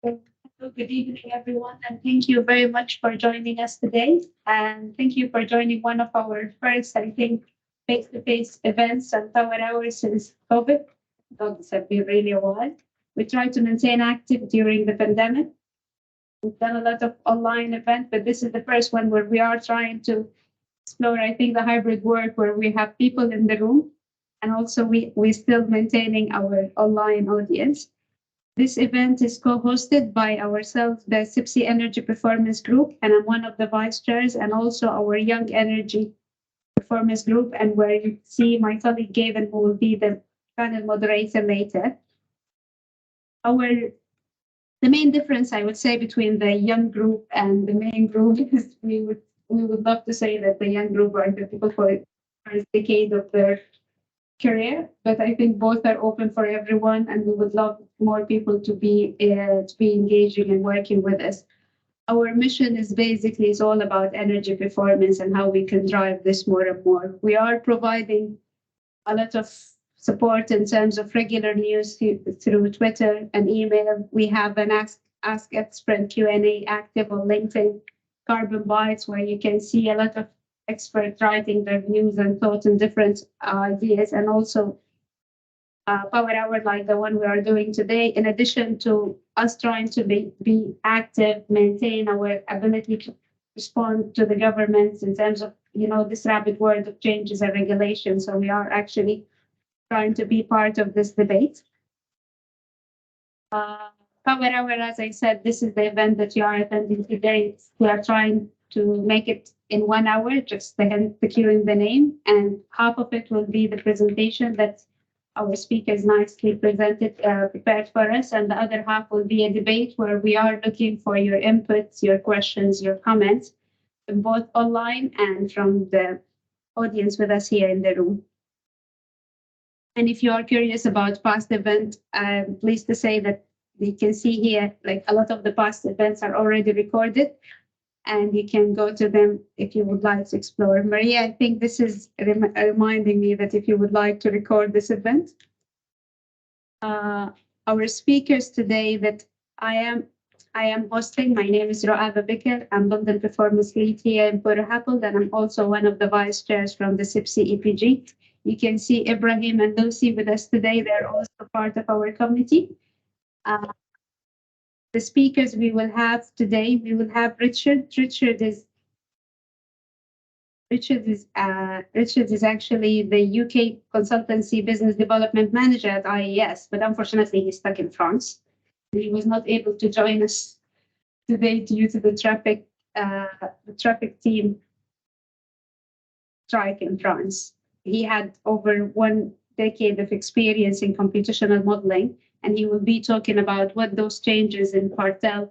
Hello, good evening, everyone, and thank you very much for joining us today. And thank you for joining one of our first, I think, face-to-face events and power hours since COVID. God, this has been really a while. We tried to maintain active during the pandemic. We've done a lot of online events, but this is the first one where we are trying to explore, I think, the hybrid work where we have people in the room and also we're still maintaining our online audience. This event is co-hosted by ourselves, the CIBSE Energy Performance Group, and I'm one of the vice chairs, and also our Young Energy Performance Group, and where you see my colleague Gavin, who will be the panel moderator later. The main difference, I would say, between the young group and the main group is we would love to say that the young group are the people for the first decade of their career, but I think both are open for everyone, and we would love more people to be engaging and working with us. Our mission is all about energy performance and how we can drive this more and more. We are providing a lot of support in terms of regular news through Twitter and email. We have an Ask Expert Q&A active on LinkedIn, Carbon Bites, where you can see a lot of experts writing their views and thoughts and different ideas, and also power hour like the one we are doing today, in addition to us trying to be active, maintain our ability to respond to the governments in terms of, this rapid world of changes and regulations. So we are actually trying to be part of this debate. Power hour, as I said, this is the event that you are attending today. We are trying to make it in 1 hour, just securing the name, and half of it will be the presentation that our speakers nicely prepared for us, and the other half will be a debate where we are looking for your inputs, your questions, your comments, both online and from the audience with us here in the room. And if you are curious about past events, I'm pleased to say that you can see here, like a lot of the past events are already recorded, and you can go to them if you would like to explore. Maria, I think this is reminding me that if you would like to record this event. Our speakers today that I am hosting, my name is Ro'ava Bikr. I'm London Performance Lead here in Port Harcourt, and I'm also one of the vice chairs from the CIBSE EPG. You can see Ibrahim and Lucy with us today. They're also part of our committee. The speakers we will have today, we will have Richard. Richard is actually the UK consultancy business development manager at IES, but unfortunately he's stuck in France. He was not able to join us today due to the traffic team strike in France. He had over 1 decade of experience in computational modeling, and he will be talking about what those changes in cartel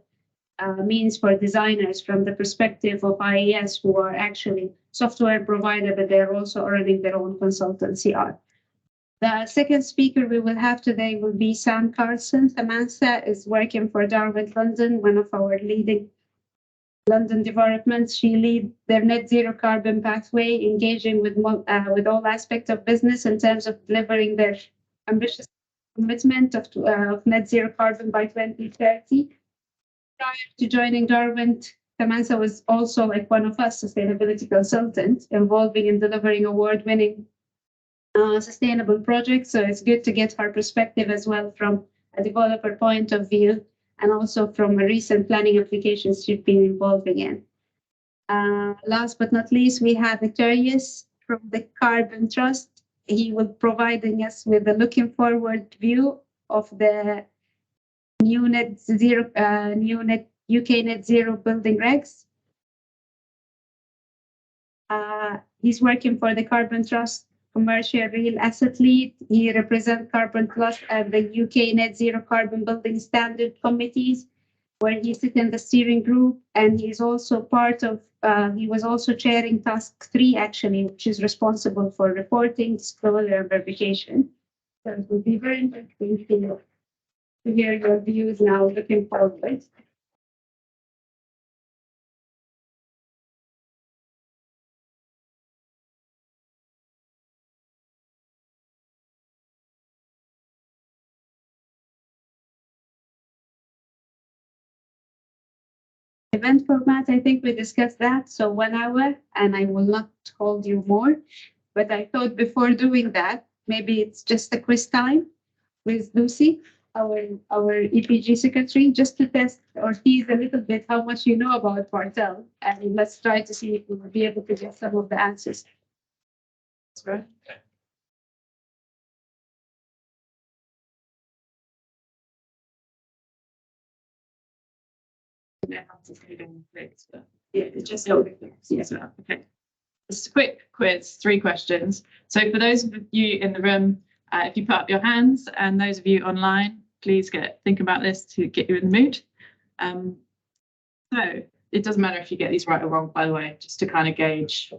means for designers from the perspective of IES, who are actually software provider, but they're also running their own consultancy arm. The second speaker we will have today will be Sam Carlson. Samantha is working for Darwin London, one of our leading London developments. She leads their net zero carbon pathway, engaging with all aspects of business in terms of delivering their ambitious commitment of net zero carbon by 2030. Prior to joining Darwin, Samantha was also, like one of us, sustainability consultant, involving in delivering award-winning sustainable projects. So it's good to get her perspective as well from a developer point of view, and also from a recent planning applications she's been involving in. Last but not least, we have Victorious from the Carbon Trust. He will be providing us with a looking forward view of the new UK net zero building regs. He's working for the Carbon Trust Commercial Real Asset Lead. He represents Carbon Plus and the UK Net Zero Carbon Building Standard Committees, where he sits in the steering group, and he's also he was also chairing Task 3, actually, which is responsible for reporting, disclosure, and verification. So it will be very interesting to hear your views now, looking forward. Event format, I think we discussed that. So 1 hour, and I will not hold you more. But I thought before doing that, maybe it's just a quiz time with Lucy, our EPG secretary, just to test or tease a little bit how much you know about Partel. And let's try to see if we will be able to get some of the answers. That's right. Yeah, it's just okay. It's a quick quiz, 3 questions. So for those of you in the room, if you put up your hands, and those of you online, please think about this to get you in the mood. So it doesn't matter if you get these right or wrong, by the way, just to kind of gauge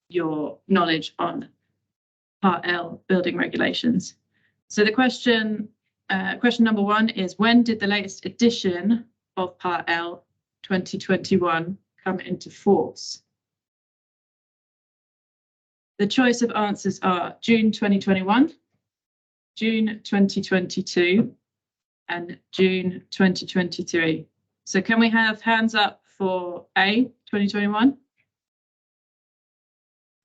your knowledge on Part L building regulations. So the question number 1 is, when did the latest edition of Part L 2021 come into force? The choice of answers are June 2021, June 2022, and June 2023. So can we have hands up for A, 2021?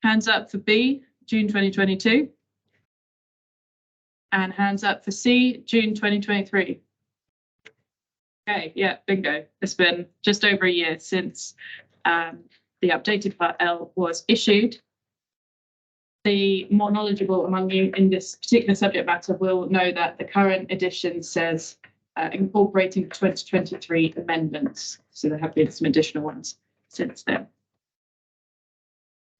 Hands up for B, June 2022? And hands up for C, June 2023. Okay, yeah, bingo. It's been just over a year since the updated Part L was issued. The more knowledgeable among you in this particular subject matter will know that the current edition says incorporating 2023 amendments. So there have been some additional ones since then.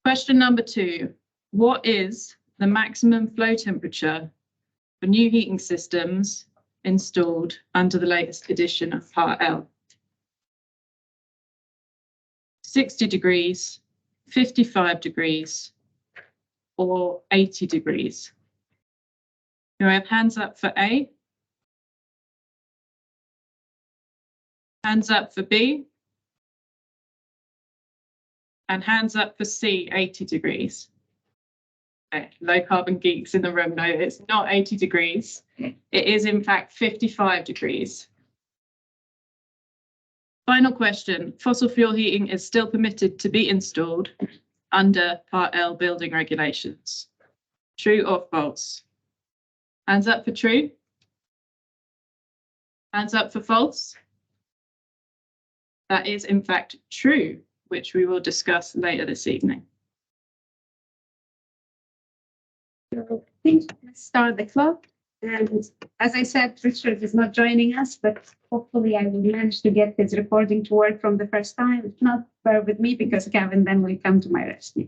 Question number 2. What is the maximum flow temperature for new heating systems installed under the latest edition of Part L? 60 degrees, 55 degrees, or 80 degrees? Do I have hands up for A? Hands up for B? And hands up for C, 80 degrees. Okay, low carbon geeks in the room know it's not 80 degrees. It is in fact 55 degrees. Final question, fossil fuel heating is still permitted to be installed under Part L building regulations. True or false? Hands up for true. Hands up for false. That is in fact true, which we will discuss later this evening. So I think let's start the clock. And as I said, Richard is not joining us, but hopefully I will manage to get his recording to work from the first time. If not, bear with me because Gavin then will come to my rescue.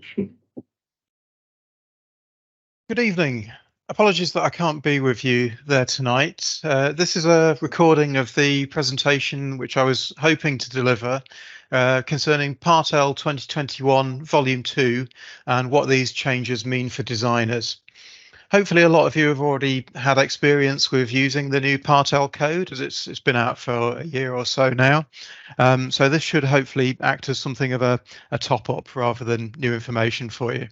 Good evening. Apologies that I can't be with you there tonight. This is a recording of the presentation which I was hoping to deliver concerning Part L 2021 Volume 2 and what these changes mean for designers. Hopefully a lot of you have already had experience with using the new Part L code, as it's been out for a year or so now. So this should hopefully act as something of a top-up rather than new information for you.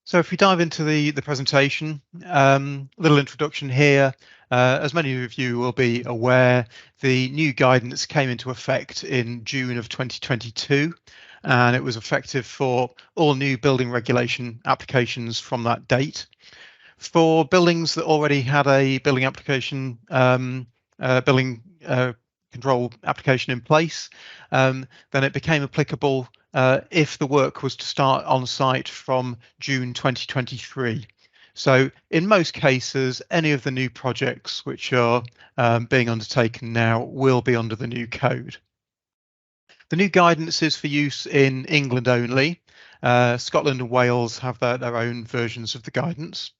So if we dive into the presentation, little introduction here. As many of you will be aware, the new guidance came into effect in June of 2022, and it was effective for all new building regulation applications from that date. For buildings that already had a building application, building control application in place, then it became applicable if the work was to start on site from June 2023. So in most cases, any of the new projects which are being undertaken now will be under the new code. The new guidance is for use in England only. Scotland and Wales have their own versions of the guidance.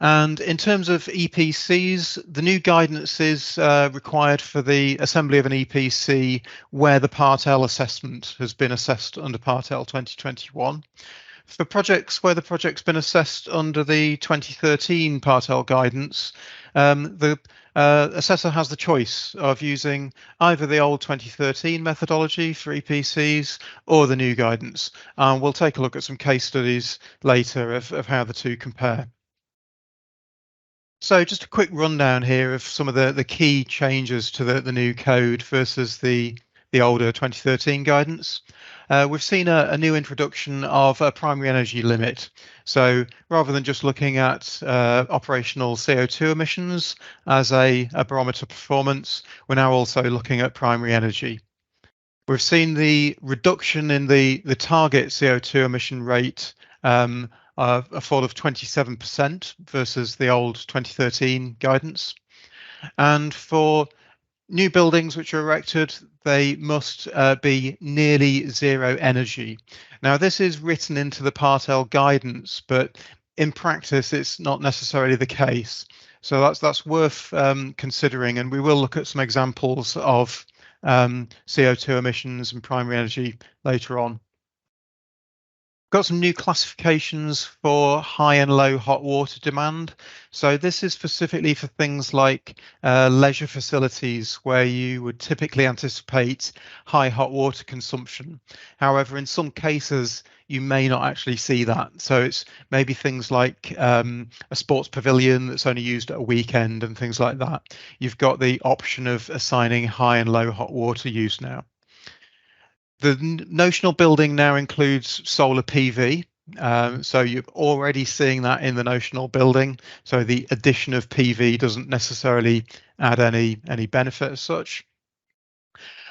And in terms of EPCs, the new guidance is required for the assembly of an EPC where the Part L assessment has been assessed under Part L 2021. For projects where the project's been assessed under the 2013 Part L guidance, the assessor has the choice of using either the old 2013 methodology for EPCs or the new guidance. We'll take a look at some case studies later of how the two compare. So just a quick rundown here of some of the key changes to the new code versus the the older 2013 guidance. We've seen a new introduction of a primary energy limit. So rather than just looking at operational CO2 emissions as a barometer performance, we're now also looking at primary energy. We've seen the reduction in the target CO2 emission rate, a fall of 27% versus the old 2013 guidance. And for new buildings which are erected, they must be nearly zero energy. Now, this is written into the Part L guidance, but in practice, it's not necessarily the case. So that's worth considering, and we will look at some examples of CO2 emissions and primary energy later on. Got some new classifications for high and low hot water demand. So this is specifically for things like leisure facilities where you would typically anticipate high hot water consumption. However, in some cases, you may not actually see that. So it's maybe things like a sports pavilion that's only used at a weekend and things like that. You've got the option of assigning high and low hot water use now. The notional building now includes solar PV. So you're already seeing that in the notional building. So the addition of PV doesn't necessarily add any benefit as such.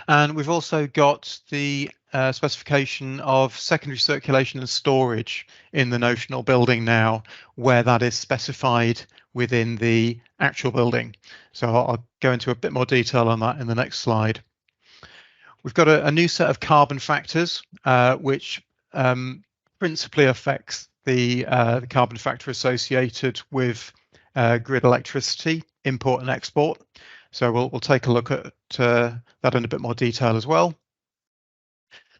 And we've also got the specification of secondary circulation and storage in the notional building now, where that is specified within the actual building. So I'll go into a bit more detail on that in the next slide. We've got a new set of carbon factors, which principally affects the carbon factor associated with grid electricity import and export. So we'll take a look at that in a bit more detail as well.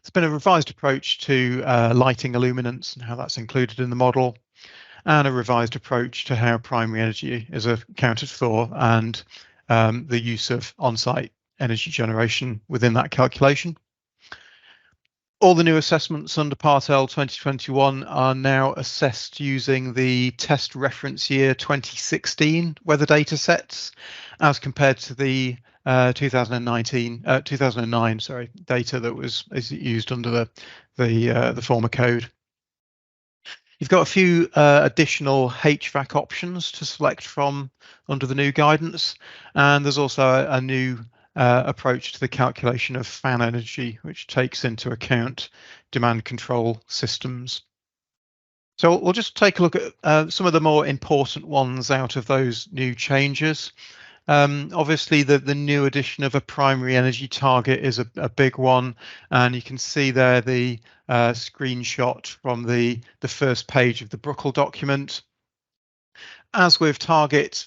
There's been a revised approach to lighting illuminance and how that's included in the model, and a revised approach to how primary energy is accounted for and the use of on-site energy generation within that calculation. All the new assessments under Part L 2021 are now assessed using the test reference year 2016 weather data sets, as compared to the 2009 data that was used under the former code. You've got a few additional HVAC options to select from under the new guidance, and there's also a new approach to the calculation of fan energy, which takes into account demand control systems. So we'll just take a look at some of the more important ones out of those new changes. Obviously, the new addition of a primary energy target is a big one, and you can see there the screenshot from the first page of the Bruckle document. As with target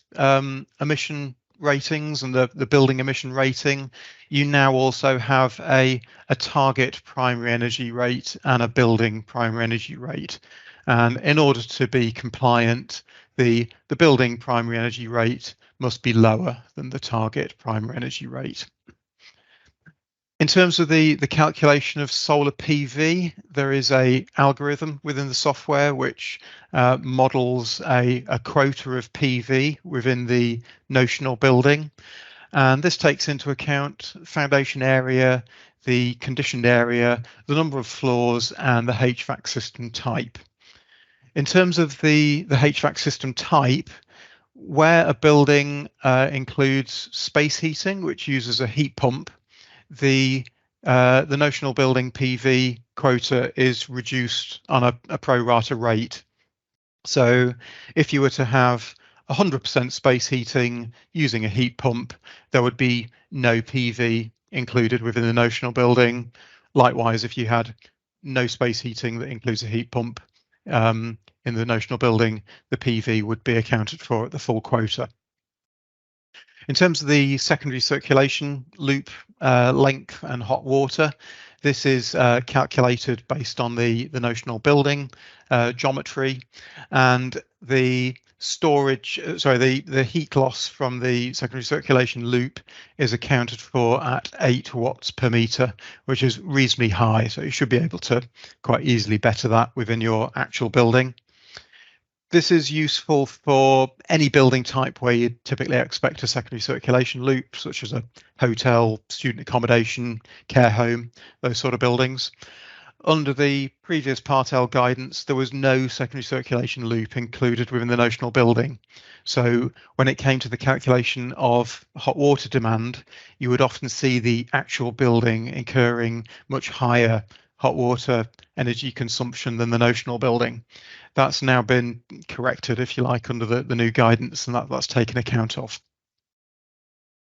emission ratings and the building emission rating, you now also have a target primary energy rate and a building primary energy rate. And in order to be compliant, the building primary energy rate must be lower than the target primary energy rate. In terms of the calculation of solar PV, there is an algorithm within the software which models a quota of PV within the notional building. And this takes into account foundation area, the conditioned area, the number of floors, and the HVAC system type. In terms of the HVAC system type, where a building includes space heating, which uses a heat pump, the notional building PV quota is reduced on a pro rata rate. So if you were to have 100% space heating using a heat pump, there would be no PV included within the notional building. Likewise, if you had no space heating that includes a heat pump in the notional building, the PV would be accounted for at the full quota. In terms of the secondary circulation loop length and hot water, this is calculated based on the notional building geometry, and the the heat loss from the secondary circulation loop is accounted for at 8 watts per meter, which is reasonably high. So you should be able to quite easily better that within your actual building. This is useful for any building type where you typically expect a secondary circulation loop, such as a hotel, student accommodation, care home, those sort of buildings. Under the previous Part L guidance, there was no secondary circulation loop included within the notional building. So when it came to the calculation of hot water demand, you would often see the actual building incurring much higher hot water energy consumption than the notional building. That's now been corrected, if you like, under the new guidance, and that's taken account of.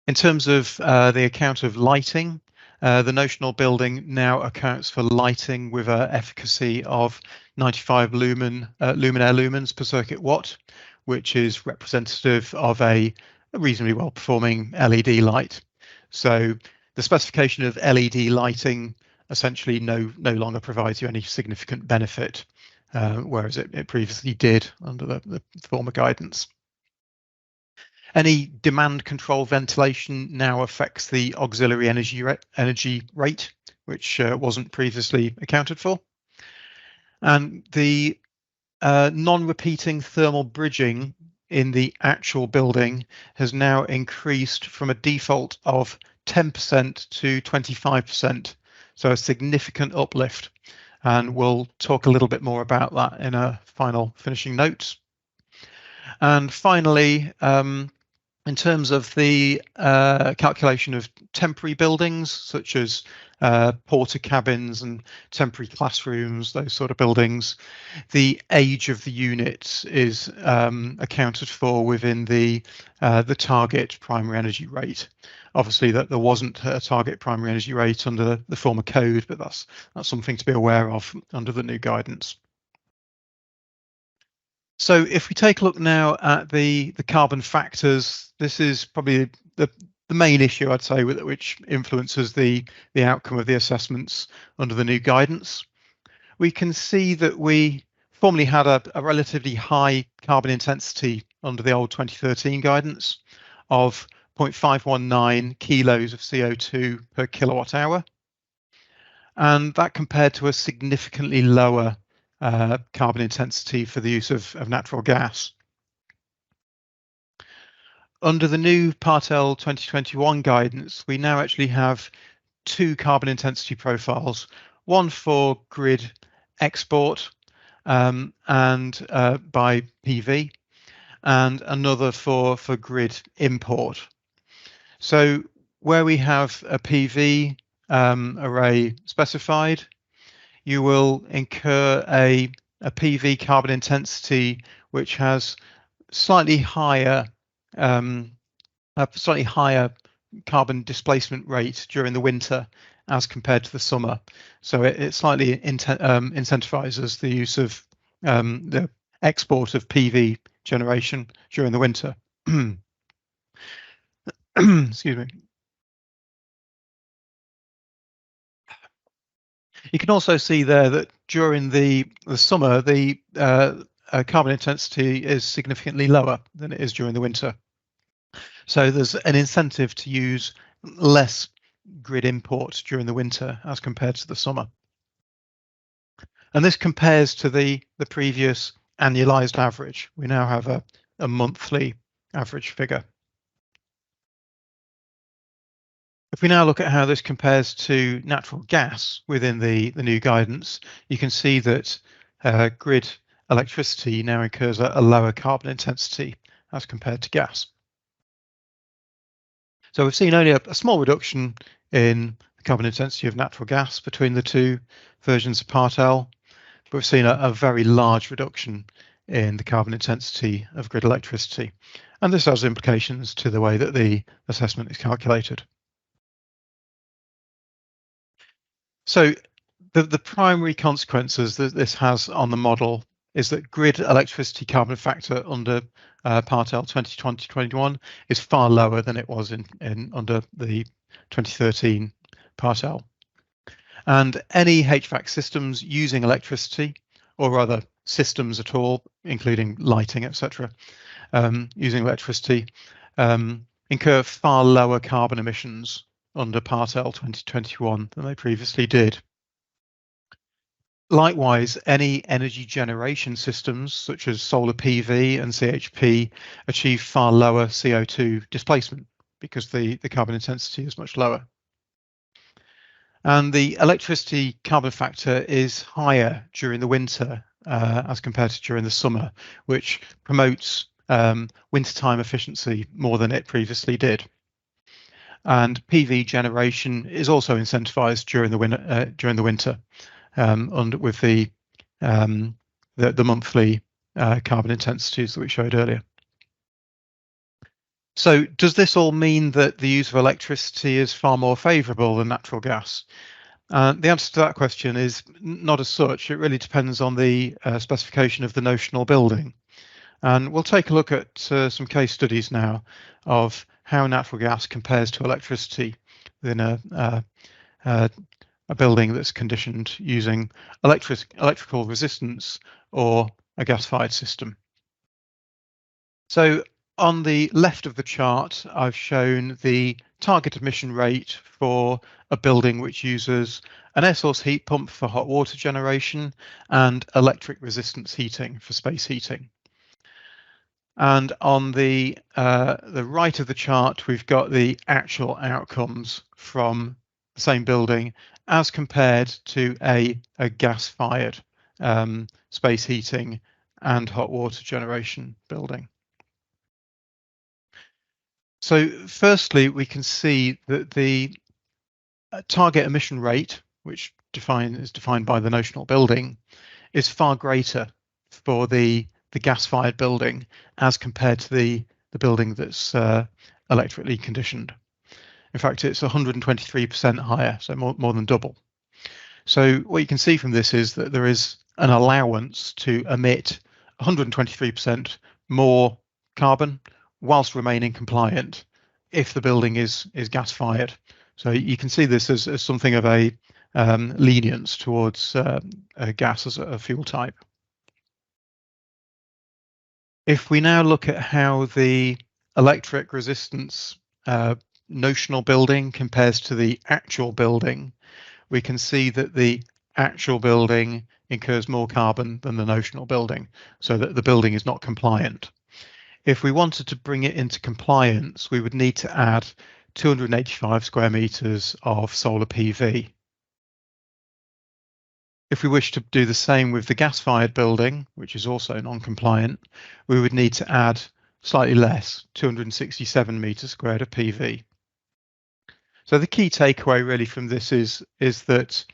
In terms of the account of lighting, the notional building now accounts for lighting with an efficacy of 95 luminaire lumens per circuit watt, which is representative of a reasonably well-performing LED light. So the specification of LED lighting essentially no longer provides you any significant benefit, whereas it previously did under the former guidance. Any demand control ventilation now affects the auxiliary energy rate, which wasn't previously accounted for. And the non-repeating thermal bridging in the actual building has now increased from a default of 10% to 25%. So a significant uplift. And we'll talk a little bit more about that in our final finishing notes. And finally, in terms of the calculation of temporary buildings, such as porter cabins and temporary classrooms, those sort of buildings, the age of the units is accounted for within the target primary energy rate. Obviously, that there wasn't a target primary energy rate under the former code, but that's something to be aware of under the new guidance. So if we take a look now at the carbon factors, this is probably the main issue, I'd say, which influences the outcome of the assessments under the new guidance. We can see that we formerly had a relatively high carbon intensity under the old 2013 guidance of 0.519 kilos of CO2 per kilowatt hour. And that compared to a significantly lower carbon intensity for the use of natural gas. Under the new Part L 2021 guidance, we now actually have two carbon intensity profiles, one for grid export and by PV, and another for grid import. So where we have a PV array specified, you will incur a PV carbon intensity which has slightly higher carbon displacement rate during the winter as compared to the summer. So it slightly incentivizes the use of the export of PV generation during the winter. Excuse me. You can also see there that during the summer, the carbon intensity is significantly lower than it is during the winter. So there's an incentive to use less grid import during the winter as compared to the summer. And this compares to the previous annualized average. We now have a monthly average figure. If we now look at how this compares to natural gas within the new guidance, you can see that grid electricity now incurs a lower carbon intensity as compared to gas. So we've seen only a small reduction in the carbon intensity of natural gas between the two versions of Part L, but we've seen a very large reduction in the carbon intensity of grid electricity. And this has implications to the way that the assessment is calculated. So the primary consequences that this has on the model is that grid electricity carbon factor under Part L 2020-21 is far lower than it was in under the 2013 Part L. And any HVAC systems using electricity, or rather systems at all, including lighting, etc., using electricity, incur far lower carbon emissions under Part L 2021 than they previously did. Likewise, any energy generation systems such as solar PV and CHP achieve far lower CO2 displacement because the carbon intensity is much lower. And the electricity carbon factor is higher during the winter as compared to during the summer, which promotes wintertime efficiency more than it previously did. And PV generation is also incentivized during the winter, with the monthly carbon intensities that we showed earlier. So does this all mean that the use of electricity is far more favourable than natural gas? The answer to that question is not as such. It really depends on the specification of the notional building. And we'll take a look at some case studies now of how natural gas compares to electricity within a building that's conditioned using electrical resistance or a gas-fired system. So on the left of the chart, I've shown the target emission rate for a building which uses an air source heat pump for hot water generation and electric resistance heating for space heating. And on the right of the chart, we've got the actual outcomes from the same building as compared to a gas-fired space heating and hot water generation building. So firstly, we can see that the target emission rate, which is defined by the notional building, is far greater for the gas-fired building as compared to the building that's electrically conditioned. In fact, it's 123% higher, so more than double. So what you can see from this is that there is an allowance to emit 123% more carbon whilst remaining compliant if the building is gas-fired. So you can see this as something of a lenience towards gas as a fuel type. If we now look at how the electric resistance notional building compares to the actual building, we can see that the actual building incurs more carbon than the notional building, so that the building is not compliant. If we wanted to bring it into compliance, we would need to add 285 square meters of solar PV. If we wish to do the same with the gas-fired building, which is also non-compliant, we would need to add slightly less, 267 meters squared of PV. So the key takeaway really from this is that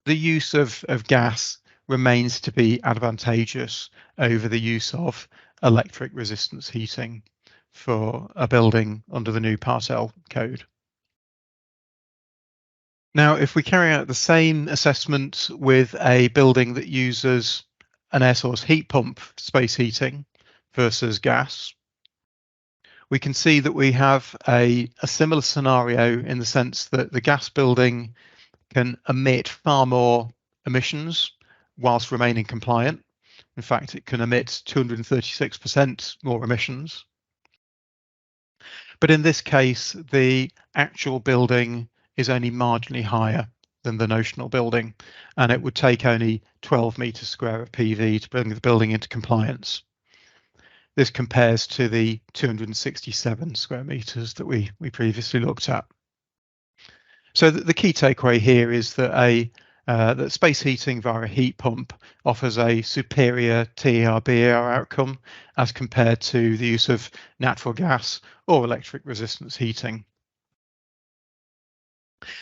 the use of gas remains to be advantageous over the use of electric resistance heating for a building under the new Part L code. Now, if we carry out the same assessment with a building that uses an air source heat pump for space heating versus gas, we can see that we have a similar scenario in the sense that the gas building can emit far more emissions whilst remaining compliant. In fact, it can emit 236% more emissions. But in this case, the actual building is only marginally higher than the notional building, and it would take only 12 meters square of PV to bring the building into compliance. This compares to the 267 square meters that we previously looked at. So the key takeaway here is that that space heating via a heat pump offers a superior TER/BER outcome as compared to the use of natural gas or electric resistance heating.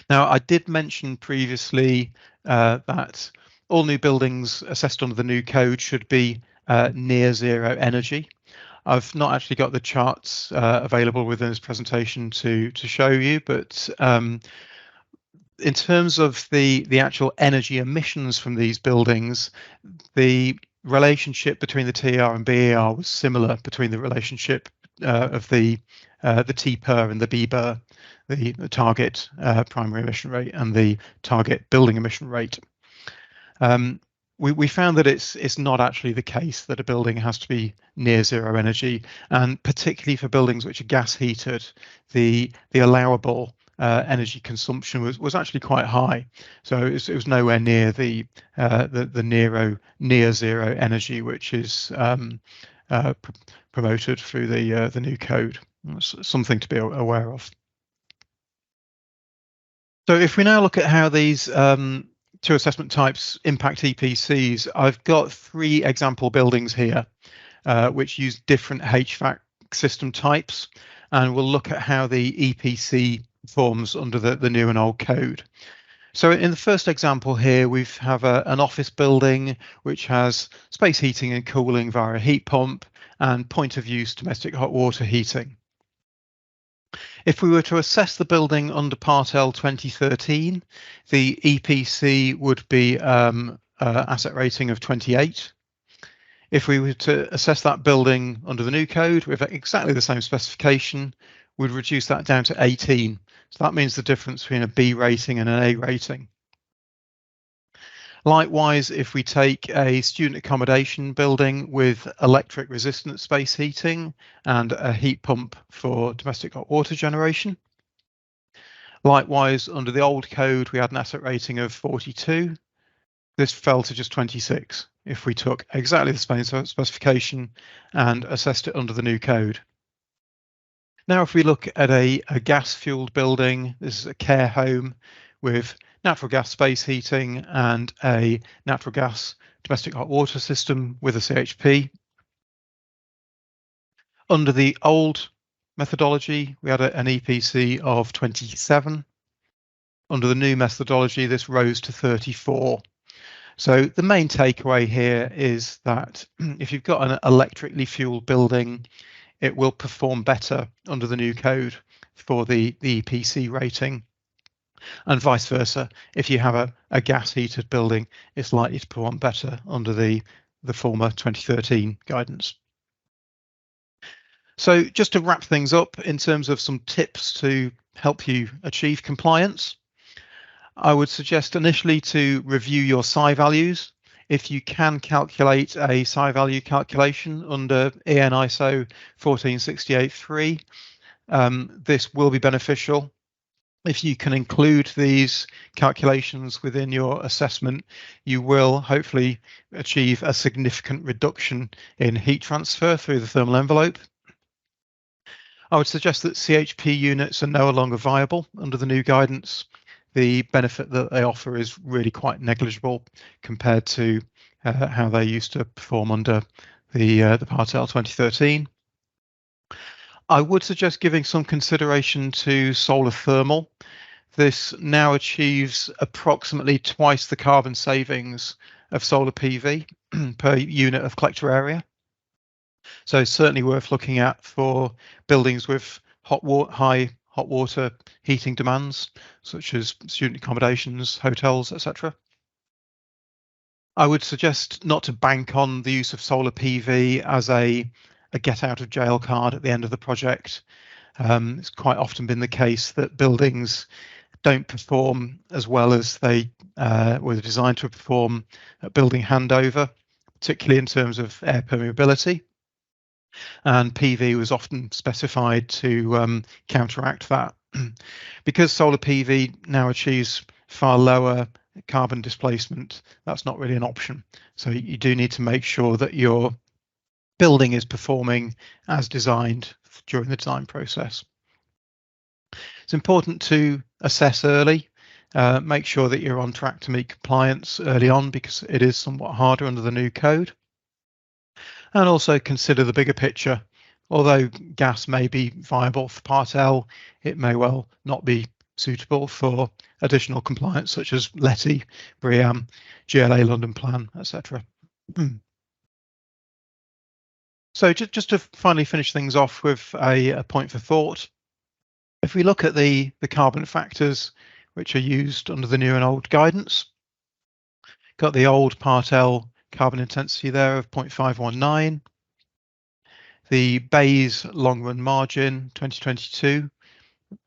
Now, I did mention previously that all new buildings assessed under the new code should be near zero energy. I've not actually got the charts available within this presentation to show you, but in terms of the actual energy emissions from these buildings, the relationship between the TER and BER was similar between the relationship of the T/PER and the BER, the target primary emission rate and the target building emission rate. We found that it's not actually the case that a building has to be near zero energy, and particularly for buildings which are gas heated, the allowable energy consumption was actually quite high. So it was nowhere near the near zero energy, which is promoted through the new code. It's something to be aware of. So if we now look at how these two assessment types impact EPCs, I've got 3 example buildings here which use different HVAC system types, and we'll look at how the EPC performs under the new and old code. So in the first example here, we have an office building which has space heating and cooling via a heat pump and point of use domestic hot water heating. If we were to assess the building under Part L 2013, the EPC would be asset rating of 28. If we were to assess that building under the new code with exactly the same specification, we'd reduce that down to 18. So that means the difference between a B rating and an A rating. Likewise, if we take a student accommodation building with electric resistant space heating and a heat pump for domestic hot water generation. Likewise, under the old code, we had an asset rating of 42. This fell to just 26 if we took exactly the same specification and assessed it under the new code. Now, if we look at a gas-fueled building, this is a care home with natural gas space heating and a natural gas domestic hot water system with a CHP. Under the old methodology, we had an EPC of 27. Under the new methodology, this rose to 34. So the main takeaway here is that if you've got an electrically fueled building, it will perform better under the new code for the EPC rating. And vice versa, if you have a gas heated building, it's likely to perform better under the former 2013 guidance. So just to wrap things up in terms of some tips to help you achieve compliance, I would suggest initially to review your psi values. If you can calculate a psi value calculation under EN ISO 14683, this will be beneficial. If you can include these calculations within your assessment, you will hopefully achieve a significant reduction in heat transfer through the thermal envelope. I would suggest that CHP units are no longer viable under the new guidance. The benefit that they offer is really quite negligible compared to how they used to perform under the Part L 2013. I would suggest giving some consideration to solar thermal. This now achieves approximately twice the carbon savings of solar PV per unit of collector area. So it's certainly worth looking at for buildings with high hot water heating demands, such as student accommodations, hotels, etc. I would suggest not to bank on the use of solar PV as a get out of jail card at the end of the project. It's quite often been the case that buildings don't perform as well as they were designed to perform at building handover, particularly in terms of air permeability. And PV was often specified to counteract that. Because solar PV now achieves far lower carbon displacement, that's not really an option. So you do need to make sure that your building is performing as designed during the design process. It's important to assess early, make sure that you're on track to meet compliance early on because it is somewhat harder under the new code. And also consider the bigger picture. Although gas may be viable for Part L, it may well not be suitable for additional compliance such as LETI, BREEAM, GLA London Plan, etc. So just to finally finish things off with a point for thought, if we look at the carbon factors which are used under the new and old guidance, got the old Part L carbon intensity there of 0.519, the BEIS long run margin 2022,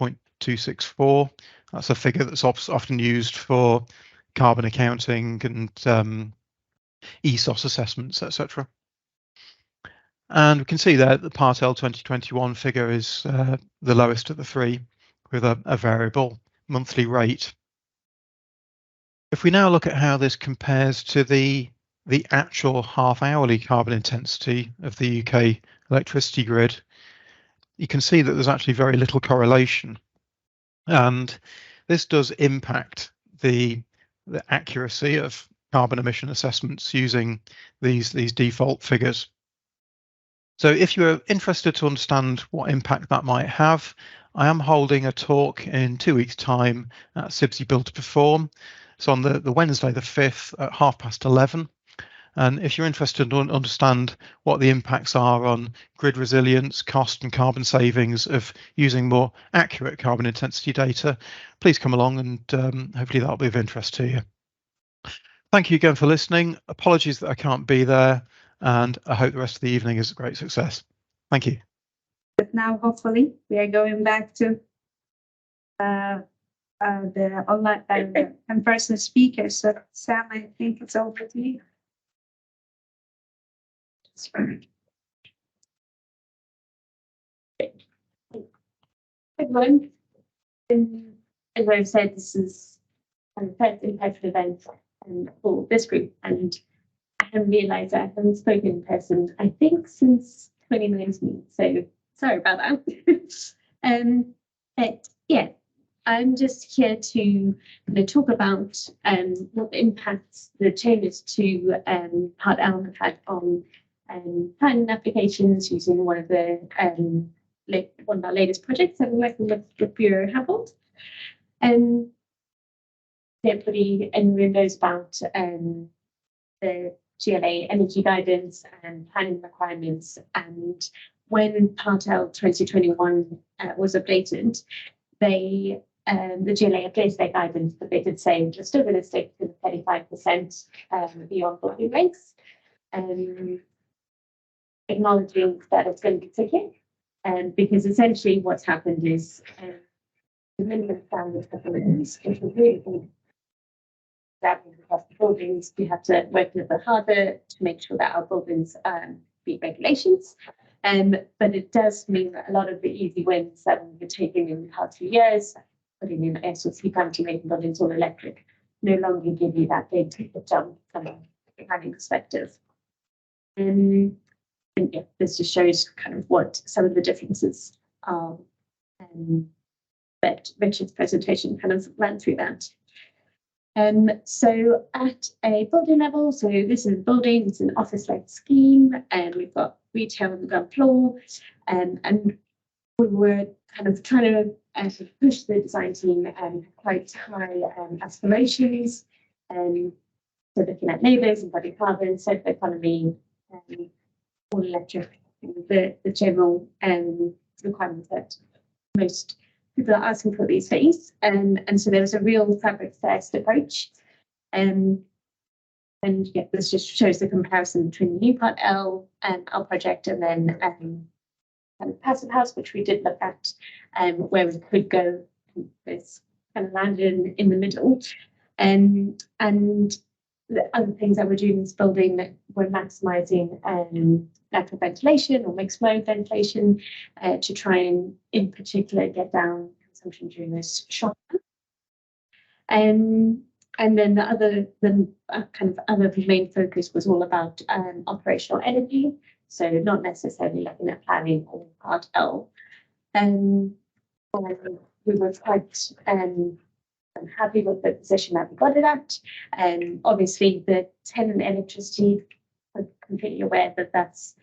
0.264. That's a figure that's often used for carbon accounting and ESOS assessments, etc. And we can see there that the Part L 2021 figure is the lowest of the 3, with a variable monthly rate. If we now look at how this compares to the actual half-hourly carbon intensity of the UK electricity grid, you can see that there's actually very little correlation. And this does impact the accuracy of carbon emission assessments using these default figures. So if you're interested to understand what impact that might have, I am holding a talk in 2 weeks' time at CIBSE Build to Perform. It's on the Wednesday the 5th at 11:30. And if you're interested to understand what the impacts are on grid resilience, cost and carbon savings of using more accurate carbon intensity data, please come along, and hopefully that'll be of interest to you. Thank you again for listening. Apologies that I can't be there, and I hope the rest of the evening is a great success. Thank you. But now, hopefully, we are going back to the online in-person speakers. So, Sam, I think it's over to you. Everyone, as I've said, this is the first in-person event for this group, and I haven't realised I haven't spoken in person, I think, since 2019. So sorry about that. But yeah, I'm just here to talk about what impacts the changes to Part L have had on planning applications using one of our latest projects that we're working with the Bureau Household. Everybody knows about the GLA energy guidance and planning requirements, and when Part L 2021 was updated, the GLA updated their guidance, but they did say they're still going to stick to the 35% beyond building regs, acknowledging that it's going to be tricky, because essentially what's happened is the minimum standards for buildings, which was really good. That means across the buildings, we have to work a little bit harder to make sure that our buildings meet regulations. But it does mean that a lot of the easy wins that we've been taking in the past few years, putting in air source heat pumps, making buildings all electric, no longer give you that big jump from a planning perspective. And yeah, this just shows kind of what some of the differences are. But Richard's presentation kind of ran through that. So at a building level, so this is a building, it's an office-like scheme, and we've got retail on the ground floor, and we were kind of trying to push the design team quite high aspirations, so looking at neighbours and body carbon, circular economy, all electric, the general requirements that most people are asking for these days, and so there was a real fabric first approach, and yeah, this just shows the comparison between the new Part L and our project, and then kind of passive house, which we did look at, where we could go. This kind of landed in the middle, and the other things that we're doing in this building, that we're maximising natural ventilation or mixed mode ventilation to try and, in particular, get down consumption during this shock. And then the kind of other main focus was all about operational energy, so not necessarily looking at planning or Part L. And we were quite I'm happy with the position that we got it at. And obviously the tenant electricity, I'm completely aware that that's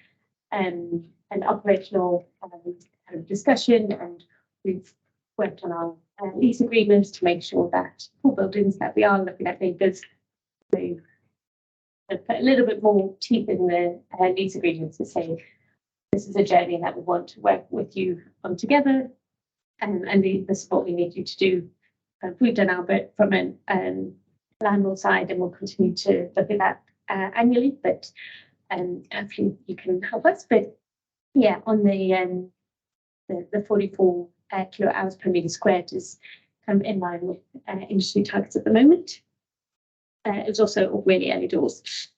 an operational kind of discussion, and we've worked on our lease agreements to make sure that for buildings that we are looking at neighbours, we put a little bit more teeth in the lease agreements to say this is a journey that we want to work with you on together, and the support we need you to do. We've done our bit from a landlord side, and we'll continue to look at that annually, but hopefully you can help us. But yeah, on the 44 kilowatt hours per metre squared is kind of in line with industry targets at the moment. It was also really early doors.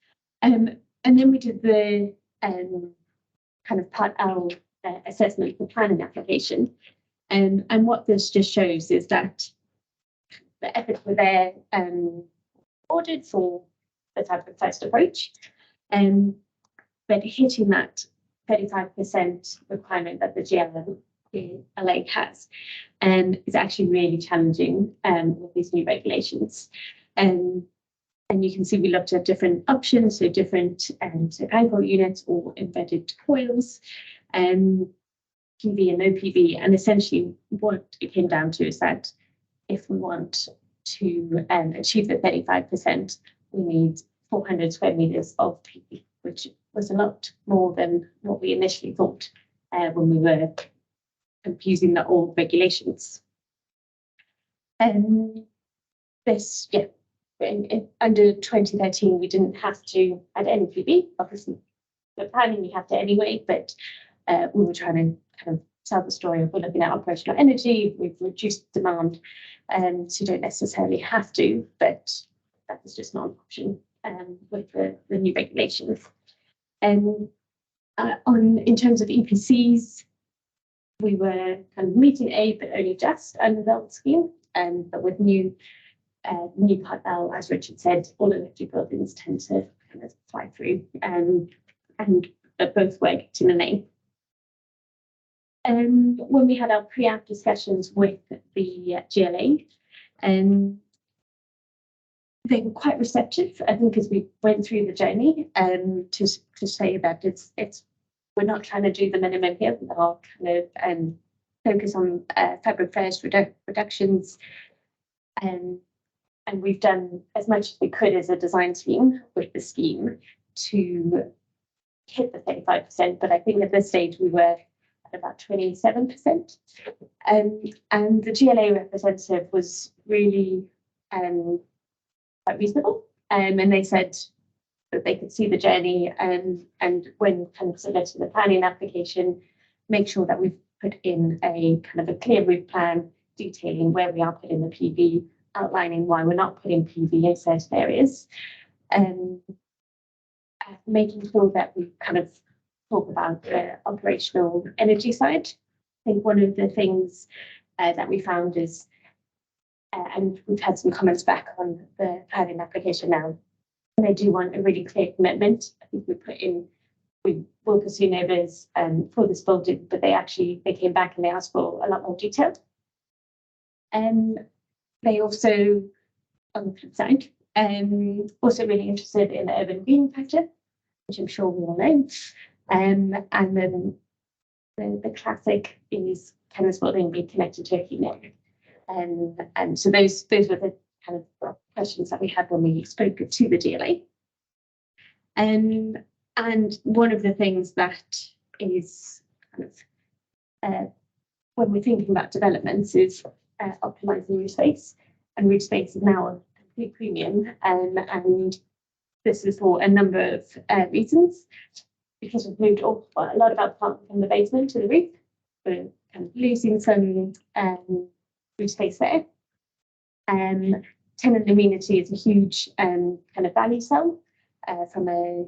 And then we did the kind of Part L assessment for planning application. And what this just shows is that the efforts were there ordered for the type of first approach, but hitting that 35% requirement that the GLA has is actually really challenging with these new regulations. And you can see we looked at different options, so different so anchor units or embedded coils, PV and no PV. And essentially what it came down to is that if we want to achieve the 35%, we need 400 square meters of PV, which was a lot more than what we initially thought when we were using the old regulations. This, under 2013, we didn't have to add any PV. Obviously, the planning we have to anyway, but we were trying to kind of tell the story of we're looking at operational energy, we've reduced demand, so you don't necessarily have to, but that was just not an option with the new regulations. And in terms of EPCs, we were kind of meeting A, but only just under the old scheme, but with new Part L, as Richard said, all electric buildings tend to kind of fly through, and both were getting an A. When we had our pre-app discussions with the GLA, they were quite receptive, I think, as we went through the journey, to say that we're not trying to do the minimum here, we are kind of focus on fabric first reductions, and we've done as much as we could as a design team with the scheme to hit the 35%, but I think at this stage we were at about 27%. And the GLA representative was really quite reasonable, and they said that they could see the journey, and when kind of submitting the planning application, make sure that we've put in a kind of a clear route plan detailing where we are putting the PV, outlining why we're not putting PV in certain areas, and making sure that we kind of talk about the operational energy side. I think one of the things that we found is, and we've had some comments back on the planning application now, they do want a really clear commitment. I think we will pursue neighbours for this building, but they came back and they asked for a lot more detail. They also, on the flip side, also really interested in the urban green factor, which I'm sure we all know. And then the classic is, can this building be connected to a heat network? And so those were the kind of questions that we had when we spoke to the GLA. And one of the things that is kind of when we're thinking about developments is optimizing roof space, and roof space is now a complete premium, and this is for a number of reasons. Because we've moved a lot of our plant from the basement to the roof, we're kind of losing some roof space there. Tenant amenity is a huge kind of value sell from a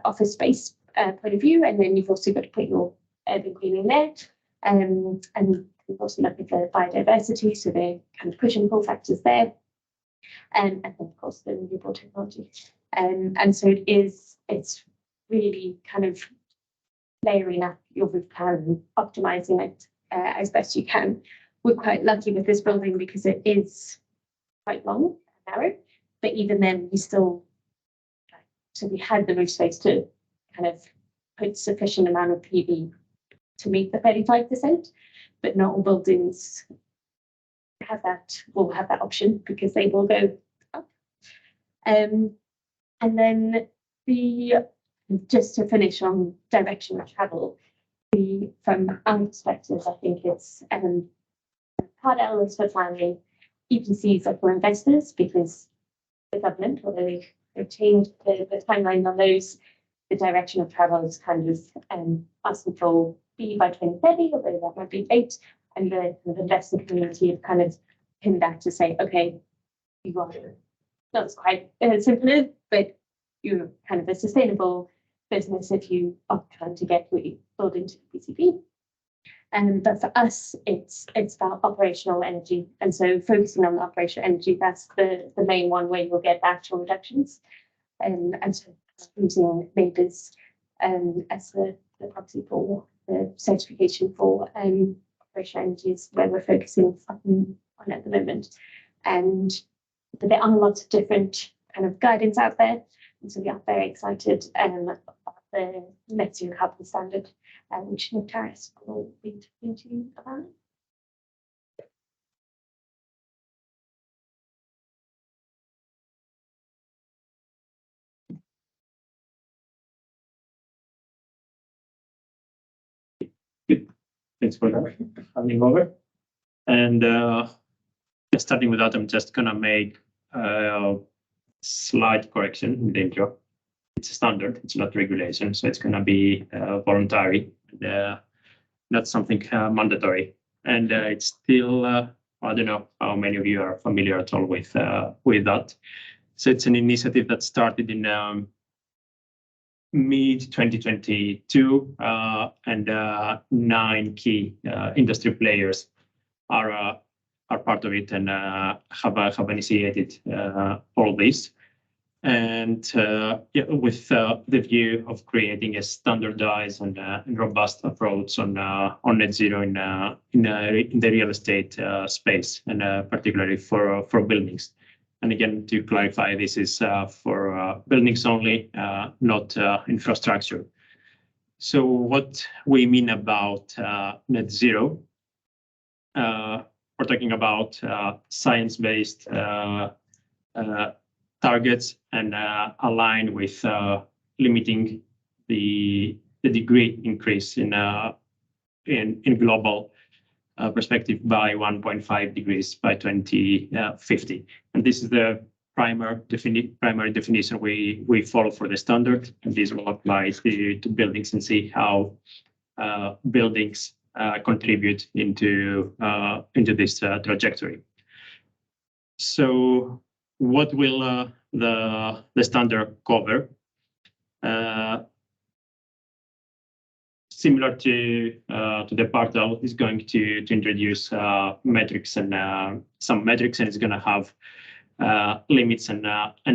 office space point of view, and then you've also got to put your urban green in there, and we've also looked at the biodiversity, so they're kind of push and pull factors there, and then of course the renewable technology, and so it's really kind of layering up your roof plan and optimizing it as best you can. We're quite lucky with this building because it is quite long and narrow, but even then we still, so we had the roof space to kind of put sufficient amount of PV to meet the 35%, but not all buildings will have that option because they will go up. And then just to finish on direction of travel, from our perspective, I think it's Part L is for planning, EPCs are for investors, because the government, although they've changed the timeline on those, the direction of travel is kind of asking for B by 2030, although that might be late, and the investor community have kind of pinned that to say, okay, you want not as quite simple, but you're kind of a sustainable business if you are trying to get what you build into PCB. But for us, it's about operational energy. And so focusing on the operational energy, that's the main one where you'll get actual reductions. And so using NABERS as the proxy for the certification for operational energy is where we're focusing on at the moment. But there are lots of different kind of guidance out there. And so we are very excited about the net zero carbon standard, which Notaris will be talking to you about. Good. Thanks for handing over. And starting with that, I'm just gonna make a slight correction in the intro. It's a standard, it's not regulation, so it's gonna be voluntary, not something mandatory. And it's still, I don't know how many of you are familiar at all with that. So it's an initiative that started in mid-2022, and 9 key industry players are part of it and have initiated all this. And yeah, with the view of creating a standardized and robust approach on net zero in the real estate space, and particularly for buildings. And again, to clarify, this is for buildings only, not infrastructure. So what we mean about net zero, we're talking about science-based targets and aligned with limiting the degree increase in global perspective by 1.5 degrees by 2050. And this is the primary definition we follow for the standard, and this will apply to buildings and see how buildings contribute into this trajectory. So what will the standard cover? Similar to the part L, is going to introduce metrics and some metrics, and it's going to have limits and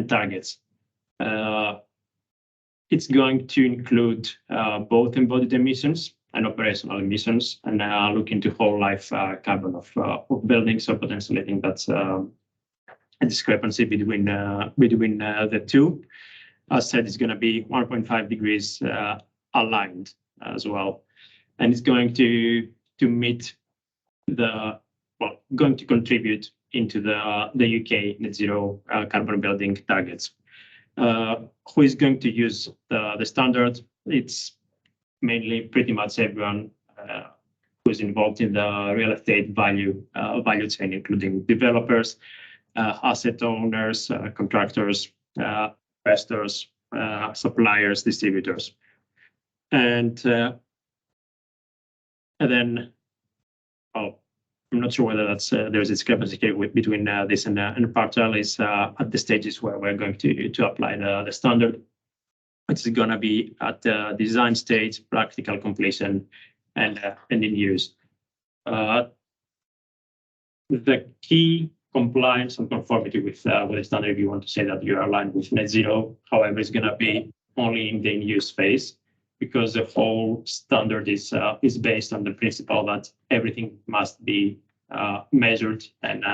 targets. It's going to include both embodied emissions and operational emissions, and look into whole life carbon of buildings. So potentially, I think that's a discrepancy between the two. As said, it's going to be 1.5 degrees aligned as well, and it's going to meet going to contribute into the UK net zero carbon building targets. Who is going to use the standard? It's mainly pretty much everyone who's involved in the real estate value chain, including developers, asset owners, contractors, investors, suppliers, distributors. And then, I'm not sure whether that's there's a discrepancy here between this and part L is at the stages where we're going to apply the standard. It's going to be at the design stage, practical completion, and in use. The key compliance and conformity with the standard, if you want to say that you are aligned with net zero, however, is going to be only in the in-use phase, because the whole standard is based on the principle that everything must be measured, and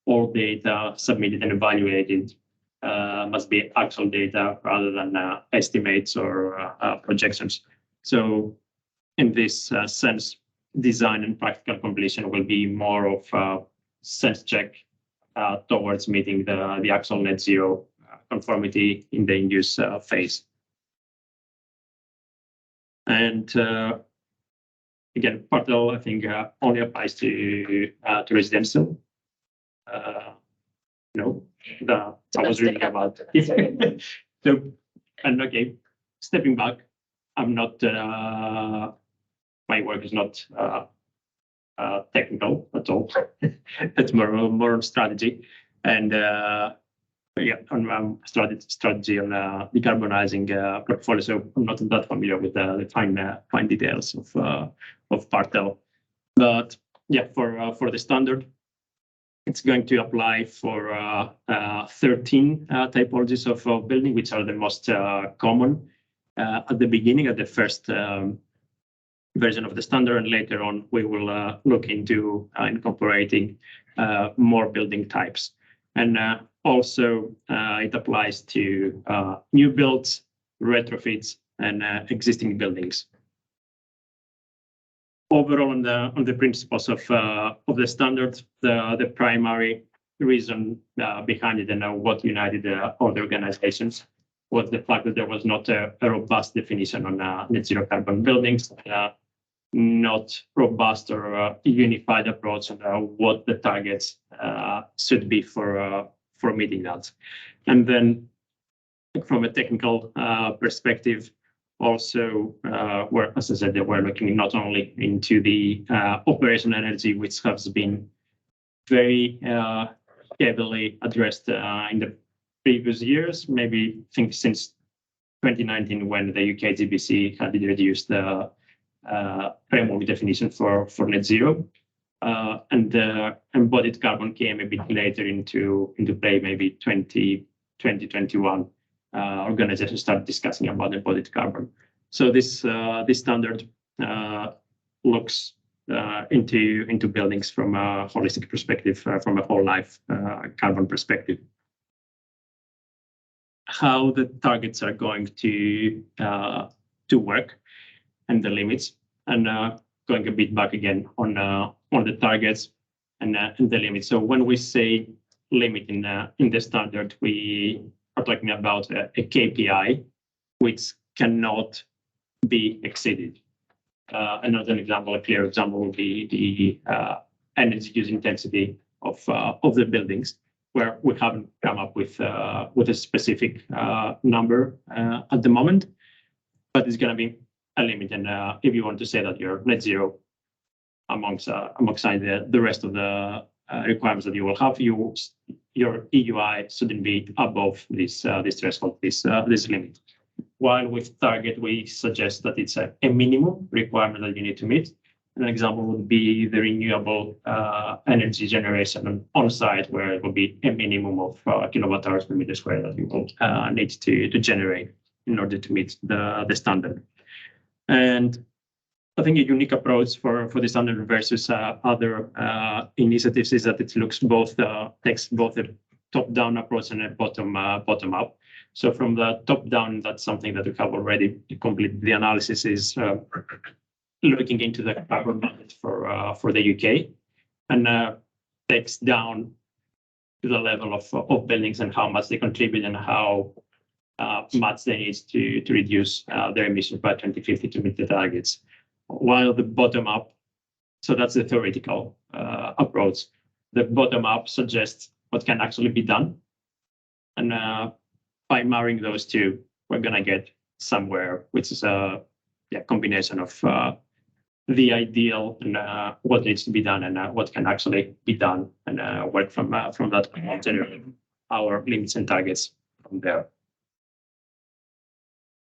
all data submitted and evaluated must be actual data rather than estimates or projections. So in this sense, design and practical completion will be more of a sense check towards meeting the actual net zero conformity in the in-use phase. And again, part L, I think, only applies to residential. No, I was reading about. So, and okay, stepping back, I'm not. My work is not technical at all. It's more on strategy, and yeah, on strategy on decarbonizing portfolio. So I'm not that familiar with the fine details of Partel, but yeah, for the standard, it's going to apply for 13 typologies of building, which are the most common at the beginning, at the first version of the standard, and later on we will look into incorporating more building types. And also it applies to new builds, retrofits, and existing buildings. Overall, on the principles of the standard, the primary reason behind it and what united all the organizations was the fact that there was not a robust definition on net zero carbon buildings, not robust or unified approach on what the targets should be for meeting that. And then from a technical perspective, also, as I said, we're looking not only into the operational energy, which has been very heavily addressed in the previous years, maybe I think since 2019, when the UK CIBSE had introduced the framework definition for net zero, and embodied carbon came a bit later into play, maybe 2021. Organizations start discussing about embodied carbon. So this standard looks into buildings from a holistic perspective, from a whole life carbon perspective. How the targets are going to work and the limits, and going a bit back again on the targets and the limits. So when we say limit in the standard, we are talking about a KPI which cannot be exceeded. Another example, a clear example, would be the energy use intensity of the buildings, where we haven't come up with a specific number at the moment, but it's going to be a limit. And if you want to say that you're net zero alongside the rest of the requirements that you will have, your EUI shouldn't be above this threshold, this limit. While with target, we suggest that it's a minimum requirement that you need to meet. An example would be the renewable energy generation on site, where it will be a minimum of kilowatt hours per meter square that you will need to generate in order to meet the standard. And I think a unique approach for the standard versus other initiatives is that it takes both a top-down approach and a bottom-up. So from the top-down, that's something that we have already completed. The analysis is looking into the carbon budget for the UK, and takes down to the level of buildings and how much they contribute and how much they need to reduce their emissions by 2050 to meet the targets. While the bottom-up, so that's the theoretical approach. The bottom-up suggests what can actually be done, and by marrying those two, we're going to get somewhere, which is a combination of the ideal and what needs to be done and what can actually be done, and work from that point, generate our limits and targets from there.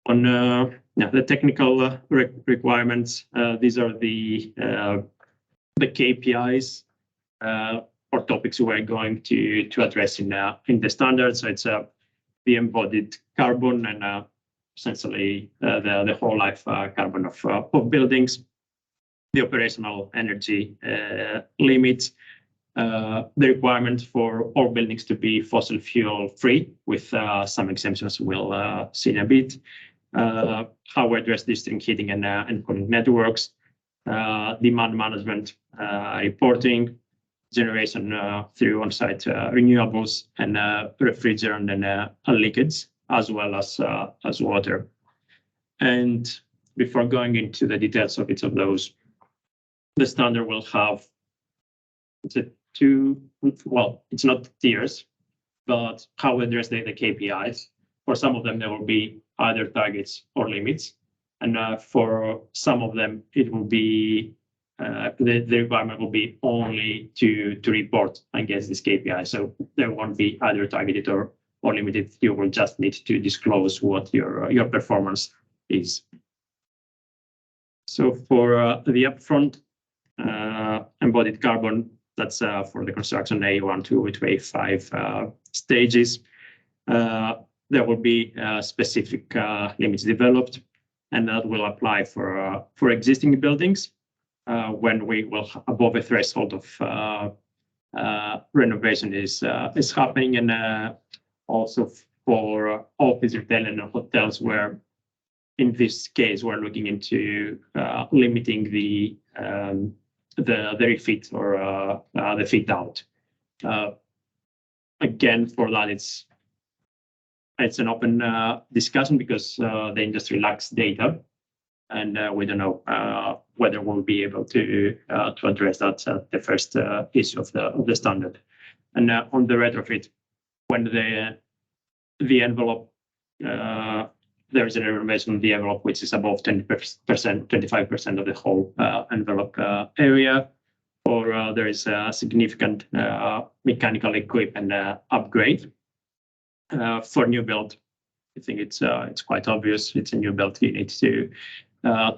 On the technical requirements, these are the KPIs or topics we're going to address in the standard. So it's the embodied carbon and essentially the whole life carbon of buildings, the operational energy limits, the requirement for all buildings to be fossil fuel free, with some exemptions we'll see in a bit. How we address district heating and cooling networks, demand management, reporting, generation through on-site renewables, and refrigerant and liquids, as well as water. And before going into the details of each of those, the standard will have it's not tiers, but how we address the KPIs. For some of them, there will be either targets or limits, and for some of them, it will be the requirement will be only to report against this KPI. So there won't be either targeted or or limited, you will just need to disclose what your performance is. So for the upfront embodied carbon, that's for the construction A1 to A5 stages. There will be specific limits developed, and that will apply for existing buildings when we will above a threshold of renovation is happening, and also for office, retail, and hotels, where in this case we're looking into limiting the refit or the fit out. Again, for that, it's an open discussion because the industry lacks data, and we don't know whether we'll be able to address that at the first issue of the standard. And on the retrofit, when the envelope, there is an renovation of the envelope which is above 20%, 25% of the whole envelope area, or there is a significant mechanical equipment upgrade. For new build, I think it's quite obvious. It's a new build. You need to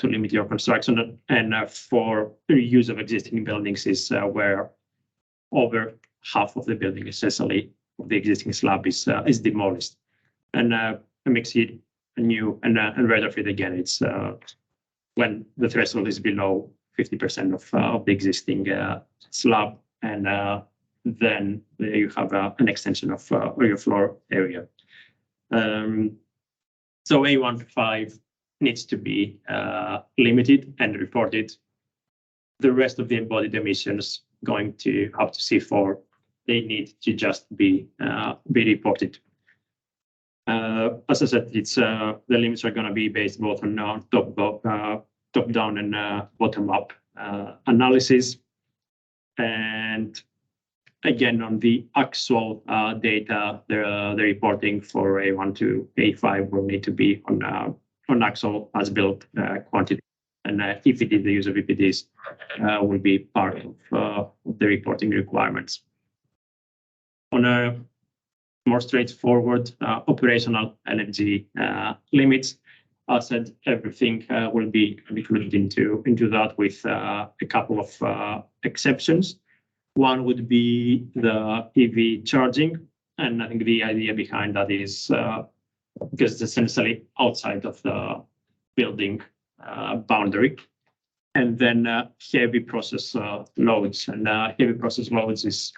limit your construction, and for reuse of existing buildings is where over half of the building, essentially, of the existing slab is demolished, and makes it new and retrofit again. It's when the threshold is below 50% of the existing slab, and then you have an extension of your floor area. So A1 to 5 needs to be limited and reported. The rest of the embodied emissions going to up to C4, they need to just be reported. As I said, it's the limits are going to be based both on top down and bottom up analysis, and again on the actual data, the reporting for A1 to A5 will need to be on actual as built quantity, and EPD, the use of EPDs, will be part of the reporting requirements. On a more straightforward operational energy limits, as said, everything will be included into that with a couple of exceptions. One would be the EV charging, and I think the idea behind that is because it's essentially outside of the building boundary, and then heavy process loads, and heavy process loads is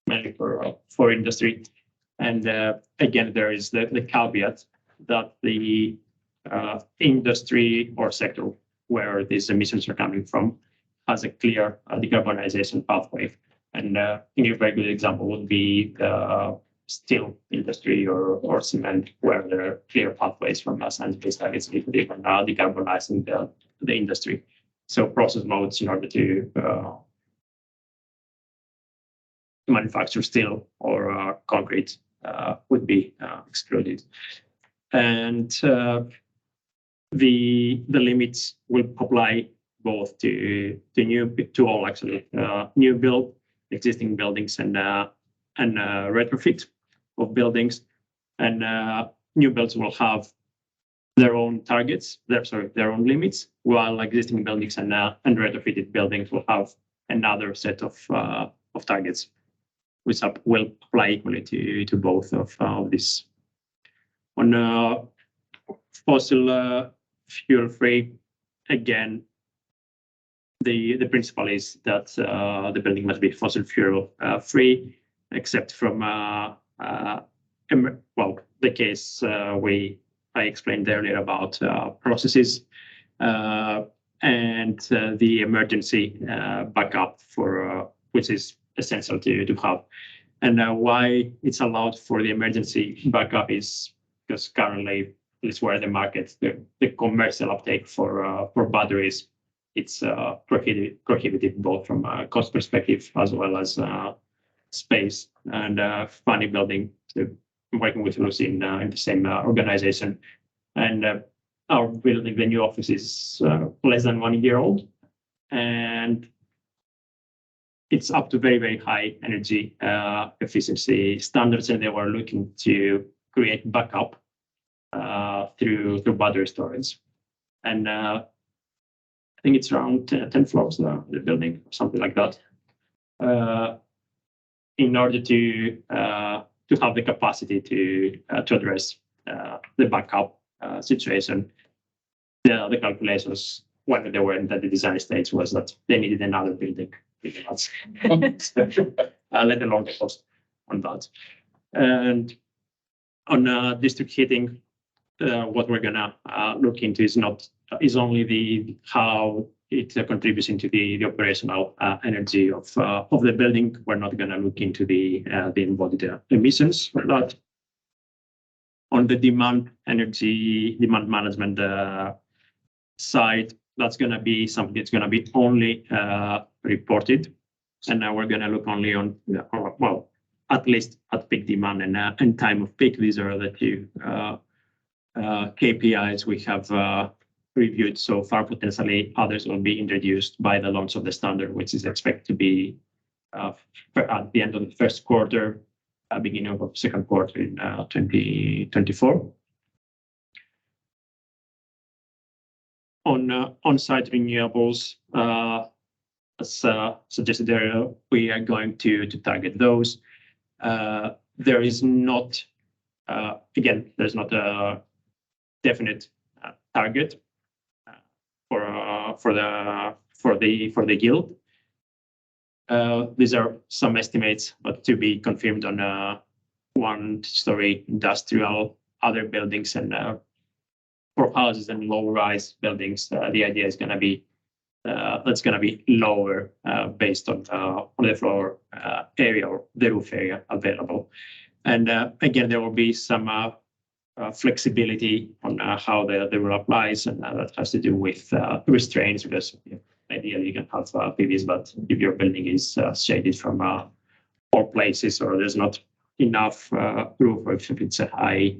mainly for industry. And again, there is the caveat that the industry or sector where these emissions are coming from has a clear decarbonization pathway. And a very good example would be the steel industry or cement, where there are clear pathways from science-based targets for decarbonizing the industry. So process modes in order to manufacture steel or concrete would be excluded. And the limits will apply both to all actually new build, existing buildings, and retrofit of buildings. And new builds will have their own targets, their own limits, while existing buildings and retrofitted buildings will have another set of targets, which will apply equally to both of these. On fossil fuel-free, again, the principle is that the building must be fossil fuel free, except from the case I explained earlier about processes and the emergency backup for which is essential to have. And why it's allowed for the emergency backup is because currently it's where the market, the commercial uptake for batteries, it's prohibitive both from a cost perspective as well as space. And funny building, working with Lucy in the same organization, and our building, the new office, is less than 1 year old, and it's up to very, very high energy efficiency standards, and they were looking to create backup through battery storage. And I think it's around 10 floors now, the building, something like that. In order to have the capacity to address the backup situation, the calculations when they were in the design stage was that they needed another building, let alone the cost on that. And on district heating, what we're gonna look into is only how it contributes into the operational energy of the building. We're not gonna look into the embodied emissions for that. On the demand management side, that's gonna be something that's gonna be only reported, and now we're gonna look only on well, at least at peak demand and time of peak. These are the two KPIs we have reviewed so far. Potentially others will be introduced by the launch of the standard, which is expected to be at the end of the first quarter, beginning of second quarter in 2024. On-site renewables, as suggested there, we are going to target those. There is not, again, there's not a definite target for the yield. These are some estimates, but to be confirmed on one-story industrial, other buildings, and for houses and low-rise buildings. The idea is going to be that's going to be lower based on the floor area or the roof area available. And again, there will be some flexibility on how the rule applies, and that has to do with restraints, because ideally you can have PVs, but if your building is shaded from all places, or there's not enough roof, or if it's a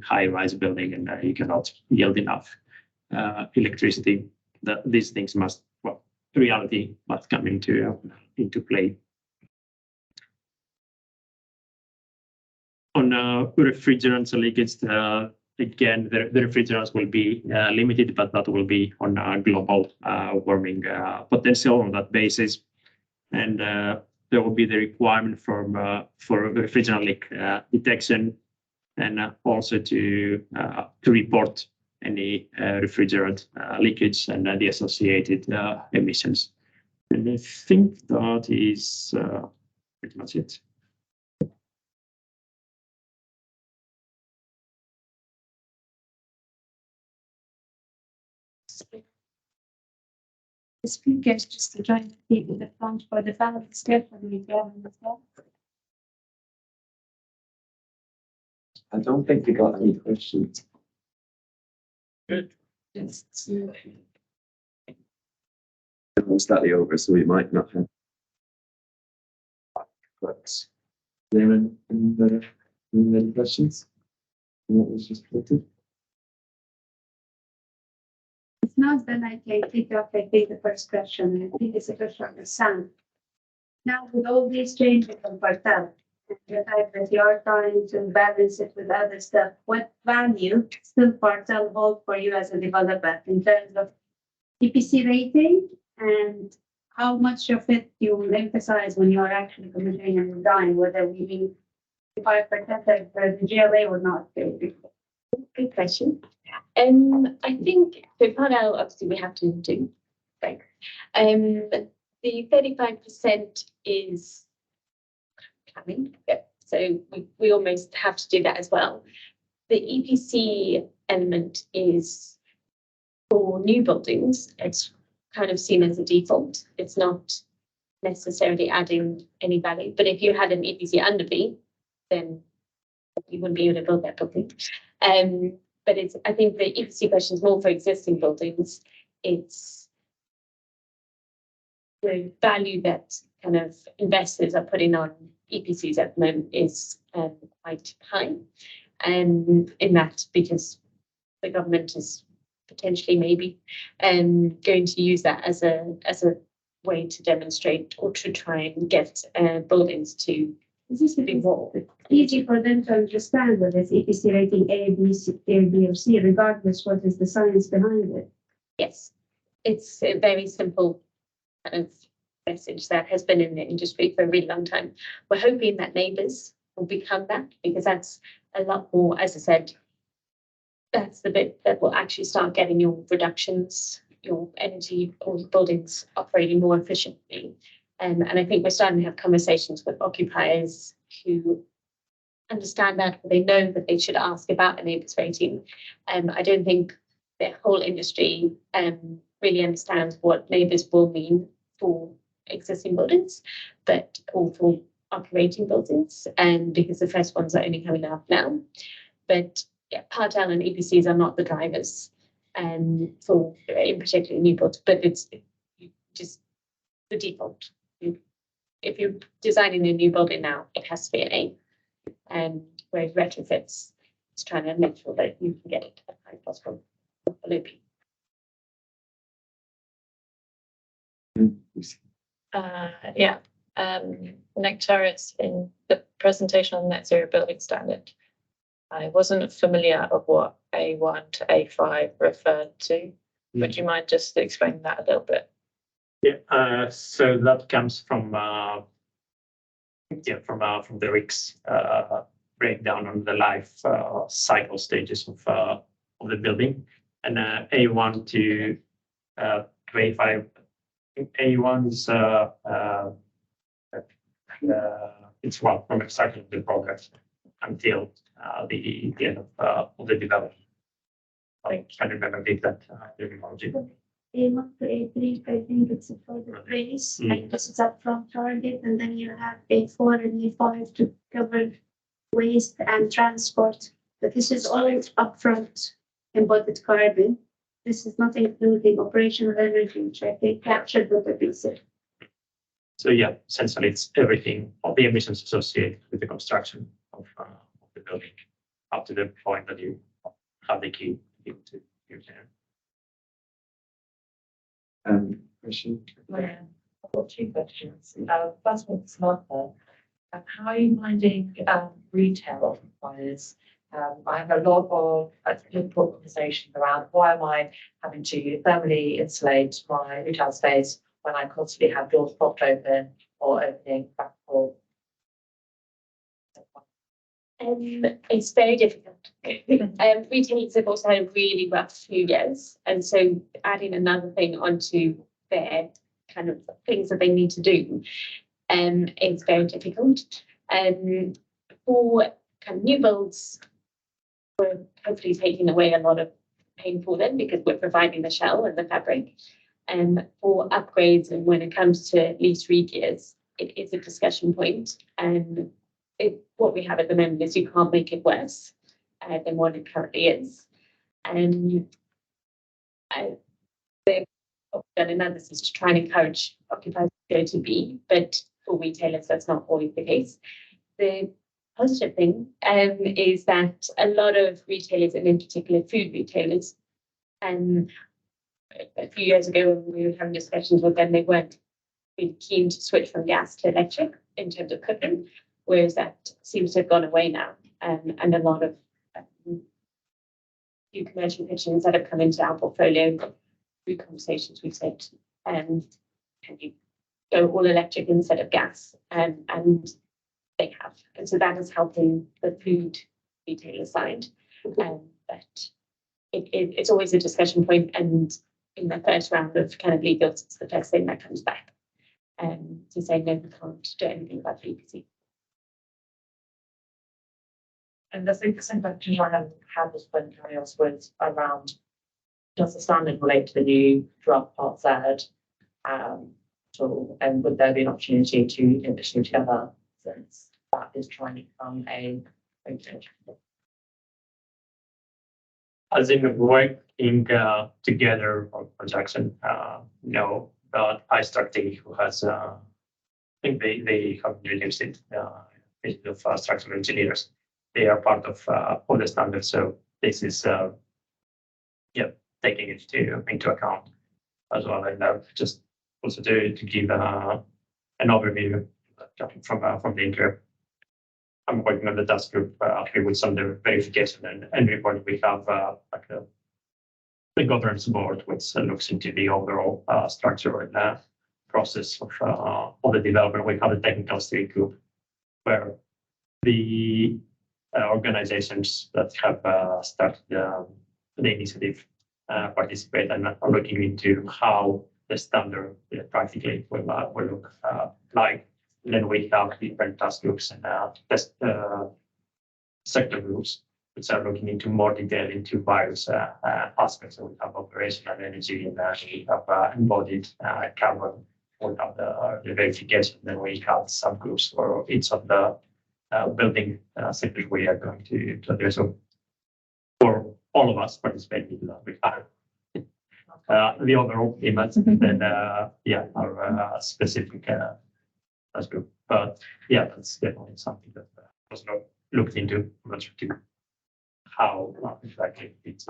high-rise building and you cannot yield enough electricity, these things must, well, reality must come into play. On refrigerants and leakage, again, the refrigerants will be limited, but that will be on a global warming potential on that basis. And there will be the requirement for refrigerant leak detection, and also to report any refrigerant leakage and the associated emissions. And I think that is pretty much it. The speakers just to join the front for the balance definitely going as well. I don't think we got any questions. Good. Just We're slightly over, so we might not have. But anyone any questions? What was just quoted? if not, then I can kick off. I think the first question. I think it's a question on the Sam. Now, with all these changes on Portal, the fact that you are trying to balance it with other stuff, what value still Portal hold for you as a developer in terms of EPC rating, and how much of it you will emphasize when you are actually commissioning and design, whether we mean 5% of the GLA or not? Good question. I think so. Portal, obviously, we have to do. Right. The 35% is coming. Yeah. So we almost have to do that as well. The EPC element is for new buildings. It's kind of seen as a default. It's not necessarily adding any value. But if you had an EPC under B, then you wouldn't be able to build that building. But it's, I think the EPC question is more for existing buildings. It's the value that kind of investors are putting on EPCs at the moment is quite high. In that, because the government is potentially maybe going to use that as a way to demonstrate or to try and get buildings to be more. Easy for them to understand whether it's EPC rating A, B, C, A, B, or C, regardless what is the science behind it. Yes, it's a very simple kind of message that has been in the industry for a really long time. We're hoping that neighbours will become that, because that's a lot more, as I said, that's the bit that will actually start getting your reductions, your energy or buildings operating more efficiently. And I think we're starting to have conversations with occupiers who understand that, they know that they should ask about a neighbours rating. I don't think the whole industry really understands what neighbours will mean for existing buildings, but or for operating buildings, and because the first ones are only coming up now. But yeah, Part L and EPCs are not the drivers for in particular new builds, but it's just the default. If you're designing a new building now, it has to be an A. And whereas retrofits, it's trying to make sure that you can get it as high as possible. Nectaris, in the presentation on net zero building standard, I wasn't familiar of what A1 to A5 referred to. Would you mind just explaining that a little bit? Yeah, so that comes from the RICS breakdown on the life cycle stages of the building, and A1 to A5. A1 is it's from the start of the progress until the end of the development. I can't remember the exact terminology. A1 to A3, I think it's a further phase, like this is upfront target, and then you have A4 and A5 to cover waste and transport. But this is all upfront embodied carbon. This is not including operational energy, which I think captured what the said. So yeah, essentially it's everything, all the emissions associated with the construction of the building up to the point that you have the key to use it. Question? Yeah, I've got two questions. First one, Samantha. How are you finding retail occupiers? I have a lot of difficult conversations around why am I having to thermally insulate my retail space when I constantly have doors propped open or opening back or. It's very difficult. Retailers have also had a really rough few years, and so adding another thing onto their kind of things that they need to do is very difficult. For kind of new builds, we're hopefully taking away a lot of pain for them because we're providing the shell and the fabric. For upgrades, and when it comes to lease regears, it is a discussion point. And what we have at the moment is you can't make it worse than what it currently is. And they've done analysis to try and encourage occupiers to go to B, but for retailers, that's not always the case. The positive thing is that a lot of retailers, and in particular food retailers, a few years ago when we were having discussions with them, they weren't really keen to switch from gas to electric in terms of cooking, whereas that seems to have gone away now. And a lot of new commercial kitchens that have come into our portfolio, through conversations we've said, can you go all electric instead of gas? And they have. And so that is helping the food retailer side. But it's always a discussion point, and in the first round of kind of legals, it's the first thing that comes back to say, no, we can't do anything about the EPC. And I think the same question I have had this when carrying on was around, does the standard relate to the new draft Part Z? And would there be an opportunity to link the two together since that is trying to become a As in working together on conjunction, no, but iStructing, who has, I think they have released it, of structural engineers. They are part of all the standards, so this is, taking it into account as well. And just also to give an overview from the interim. I'm working on the task group here with some of the verification and report. We have like the governance board, which looks into the overall structure and process of all the development. We have the technical steering group, where the organizations that have started the initiative participate and are looking into how the standard practically will look like. And then we have different task groups and test sector groups, which are looking into more detail into various aspects. So we have operational energy, and we have embodied carbon. We have the verification. Then we have subgroups for each of the building sectors we are going to address. So for all of us participating, we have the overall image, and then our specific task group. But yeah, that's definitely something that was not looked into. I'm not sure to how exactly it's.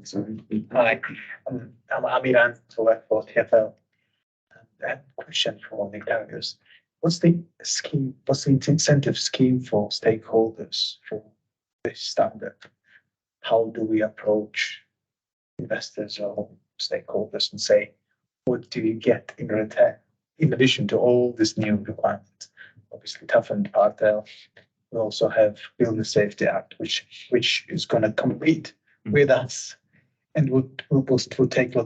Sorry. Hi, I'm Amiran to work for TFL. And question for the carriers. What's the scheme, what's the incentive scheme for stakeholders for this standard? How do we approach investors or stakeholders and say, what do you get in return? In addition to all this new requirements, obviously toughened part L, we also have Building Safety Act, which is going to compete with us and will take a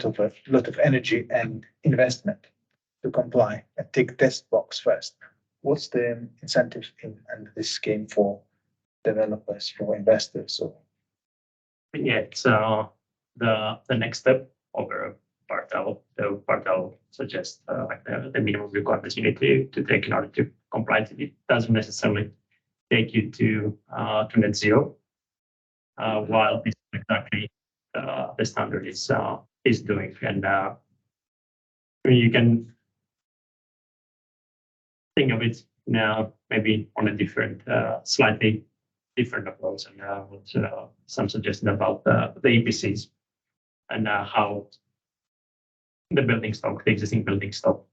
lot of energy and investment to comply and tick this box first. What's the incentive in under this scheme for developers, for investors? Or Yeah, so the next step over part L, the part L suggests like the minimum requirements you need to take in order to comply. It doesn't necessarily take you to net zero, while this is exactly the standard is doing. And you can think of it now maybe on a different, slightly different approach, and some suggestion about the EPCs and how the building stock, the existing building stock,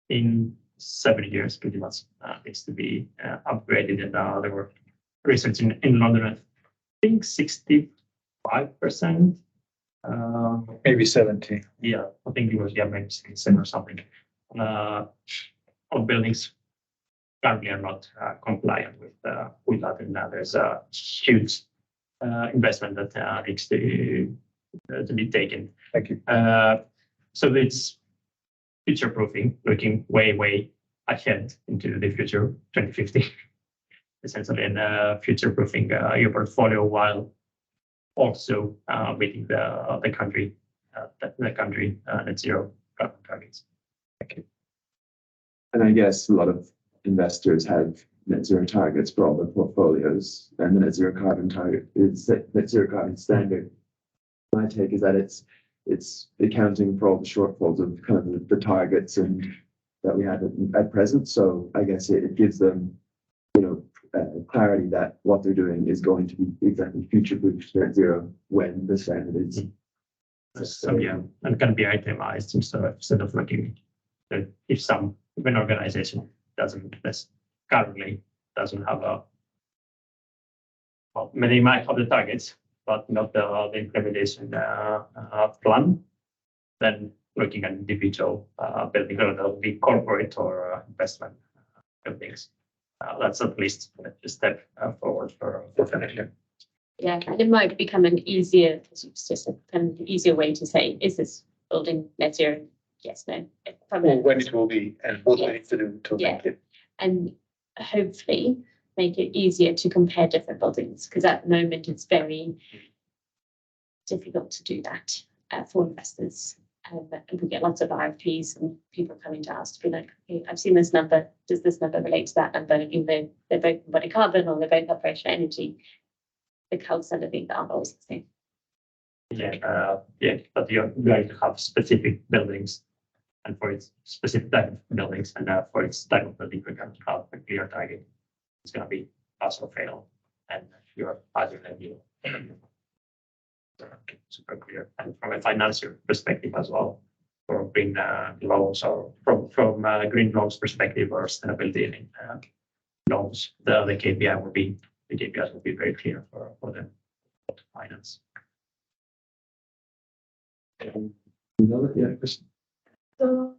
in 7 years pretty much needs to be upgraded. And there were research in London, I think 65%. maybe 70. Yeah, I think it was maybe 67 or something. Of buildings currently are not compliant with that, and there's a huge investment that needs to be taken. Thank you. So it's future proofing, looking way ahead into the future, 2050, essentially, and future proofing your portfolio while also meeting the country net zero carbon targets. Thank you. And I guess a lot of investors have net zero targets for all their portfolios, and the net zero carbon target is net zero carbon standard. My take is that it's accounting for all the shortfalls of kind of the targets and that we have at present. So I guess it gives them, clarity that what they're doing is going to be exactly future-proof net zero when the standard is. So yeah, and it can be itemized instead of looking at if an organization currently doesn't have many might have the targets, but not the implementation plan, then looking at individual building, whether they'll be corporate or investment buildings. That's at least a step forward for definitely. Yeah, and it might become an easier, as you just said, kind of an easier way to say, is this building net zero? Yes, no. Or when it will be, and what we need to do to make it. And hopefully make it easier to compare different buildings, because at the moment it's very difficult to do that for investors. And we get lots of RFPs and people coming to us to be like, okay, I've seen this number. Does this number relate to that number? Even though they're both embodied carbon or they're both operational energy, the codes and the things aren't always the same. But you're going to have specific buildings, and for its specific type of buildings, and for its type of building, we're going to have a clear target. It's going to be pass or fail, and you're either than you. super clear, and from a financial perspective as well, for green loans or from green loans perspective or sustainability linked loans, the KPI will be the KPIs will be very clear for them to finance. Yeah, Chris. So,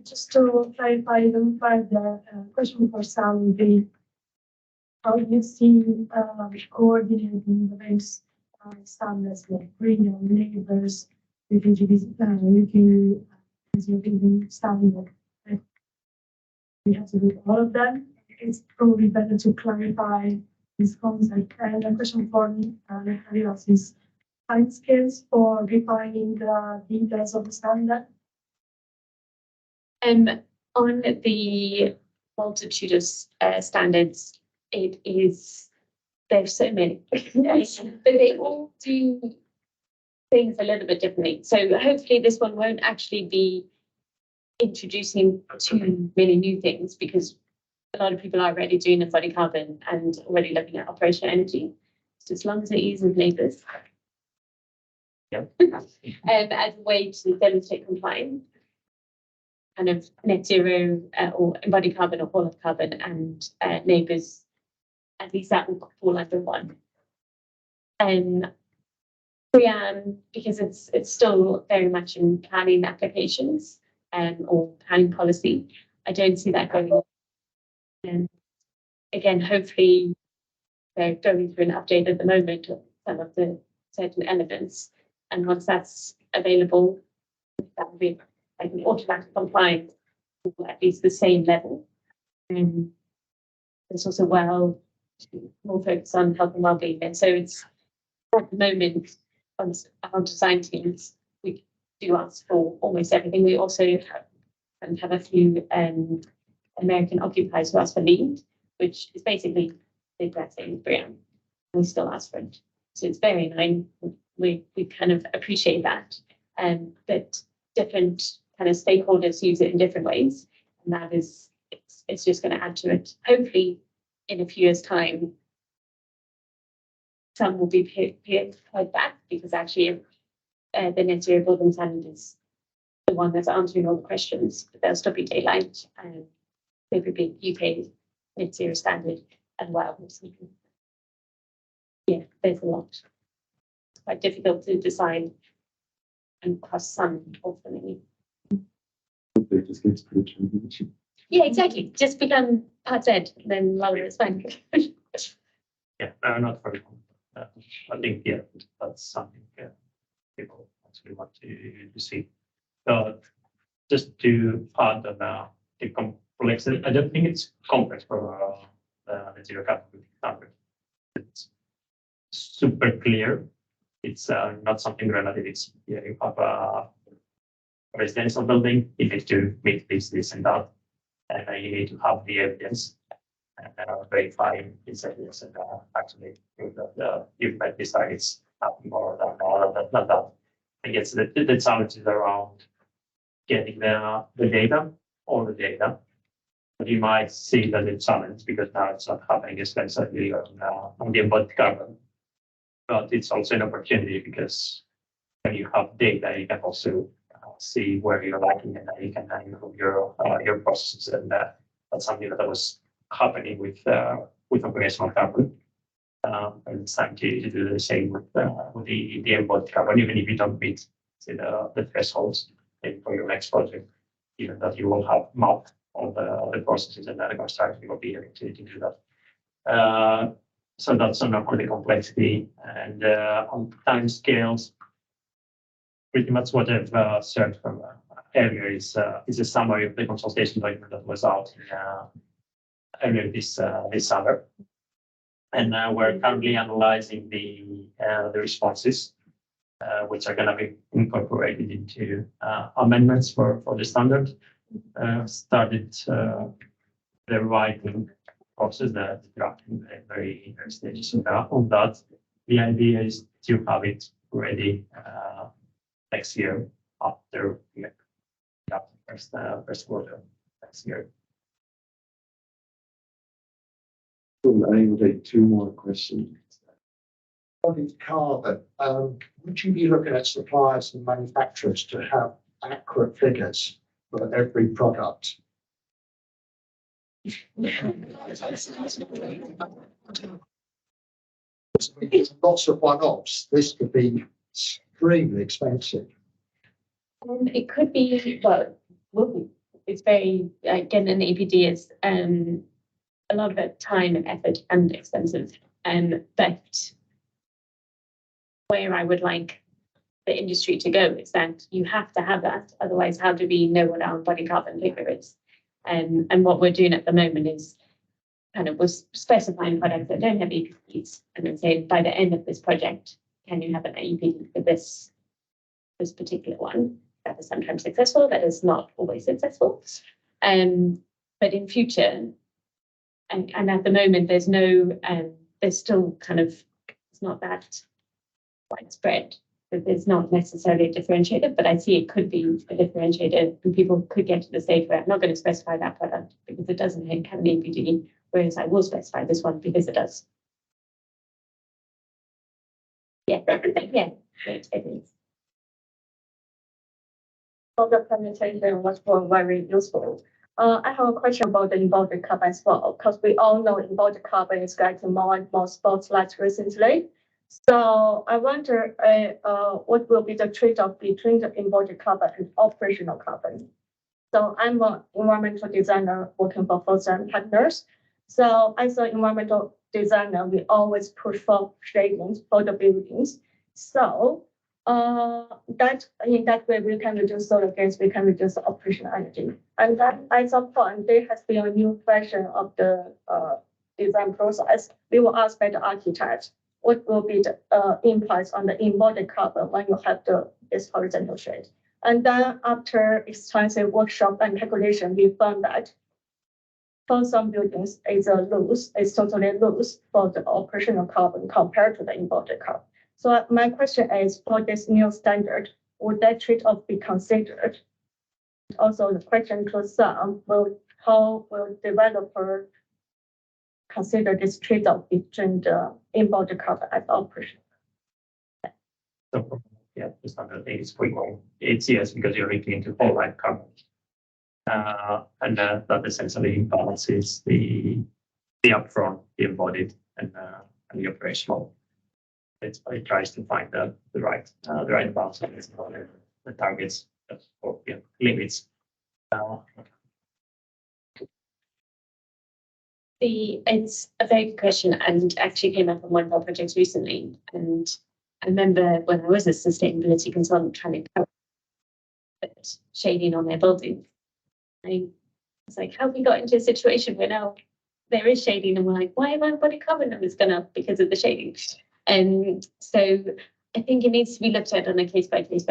just to clarify them further, question for Sam would be, how do you see coordinating the various standards like green or neighbors, UKGB, UK, as your standard? We have to do all of them. It's probably better to clarify this concept. And a question for me, is timescales for refining the details of the standard. On the multitude of standards, there's so many, but they all do things a little bit differently. So hopefully this one won't actually be introducing too many new things, because a lot of people are already doing embodied carbon and already looking at operational energy. So as long as it uses neighbours, as a way to demonstrate compliance, kind of net zero or embodied carbon or whole of carbon and neighbours, at least that will fall under one. Because it's still very much in planning applications or planning policy, I don't see that going on. And again, hopefully they're going through an update at the moment of some of the certain elements, and once that's available, that will be like an automatic compliance, or at least the same level. And there's also more focus on health and well-being, and so it's at the moment on our design teams we do ask for almost everything. We also have a few American occupiers who ask for lead, which is basically the exact same as BREEAM. We still ask for it, so it's very annoying. We kind of appreciate that, but different kind of stakeholders use it in different ways, and that is it's just going to add to it. Hopefully, in a few years' time, some will be paid back, because actually the net zero building standard is the one that's answering all the questions, but there'll still be daylight, and there will be UK net zero standard as well. Yeah, there's a lot. It's quite difficult to decide and cross some ultimately. It just gets pretty tricky. Yeah, exactly. Just become Part Z, then lower is fine. Yeah, not very long. I think, yeah, that's something people actually want to see. Just to add on the complexity, I don't think it's complex for the zero carbon standard. It's super clear. It's not something relative. It's you have a residential building, you need to meet this and that, and you need to have the evidence and verify this evidence, and actually prove that you've met these targets, nothing more than that. I guess the challenge is around getting the data, all the data. But you might see that it's challenge because now it's not happening expensively on the embodied carbon. But it's also an opportunity, because when you have data, you can also see where you're lacking, and you can improve your processes. And that's something that was happening with operational carbon. And it's time to do the same with the embodied carbon, even if you don't meet the thresholds for your next project, even that you will have mapped all the processes, and the construction will be able to do that. So that's on the complexity, and on time scales. Pretty much what I've shared from earlier is a summary of the consultation document that was out earlier this summer, and we're currently analyzing the responses, which are going to be incorporated into amendments for the standard. Started the writing process, the drafting, very stages on that. The idea is to have it ready next year, after first quarter next year. Cool. I will take two more questions. embodied carbon, would you be looking at suppliers and manufacturers to have accurate figures for every product? Lots of one-offs. This could be extremely expensive. It could be, well, it's very, again, an APD is a lot of it time and effort and expensive. But where I would like the industry to go is that you have to have that. Otherwise, how do we know what our embodied carbon figure is? And what we're doing at the moment is kind of was specifying products that don't have APDs and then saying by the end of this project, can you have an APD for this particular one? That is sometimes successful, that is not always successful. But in future, and at the moment, there's no, there's still kind of, it's not that widespread. It's not necessarily a differentiator, but I see it could be a differentiator and people could get to the stage where I'm not going to specify that product because it doesn't have an APD, whereas I will specify this one because it does. Yeah, yeah, it is. For the presentation was very useful. I have a question about the embodied carbon as well, because we all know embodied carbon is getting more and more spotlight recently. So I wonder what will be the trade-off between the embodied carbon and operational carbon. So I'm an environmental designer working for Fossil Partners. So as an environmental designer, we always push for shadings for the buildings. So that in that way we can reduce solar gas, we can reduce the operational energy. And then at some point there has been a new version of the design process. We will ask by the architect what will be the impacts on the embodied carbon when you have this horizontal shade. And then after extensive workshop and calculation, we found that for some buildings it's totally loose for the operational carbon compared to the embodied carbon. So my question is, for this new standard, would that trade-off be considered? Also, the question to some how will developer consider this trade-off between the embodied carbon and operation? So, yeah, the standard is for 8 years because you're looking into whole life carbon. And that essentially balances the upfront, the embodied, and the operational. It tries to find the right balance of the targets or limits. It's a very good question and actually came up on one of our projects recently. And I remember when I was a sustainability consultant trying to put shading on their building. I was like, how have we got into a situation where now there is shading and we're like, why am I embodied carbon numbers going up because of the shading? And so I think it needs to be looked at on a case-by-case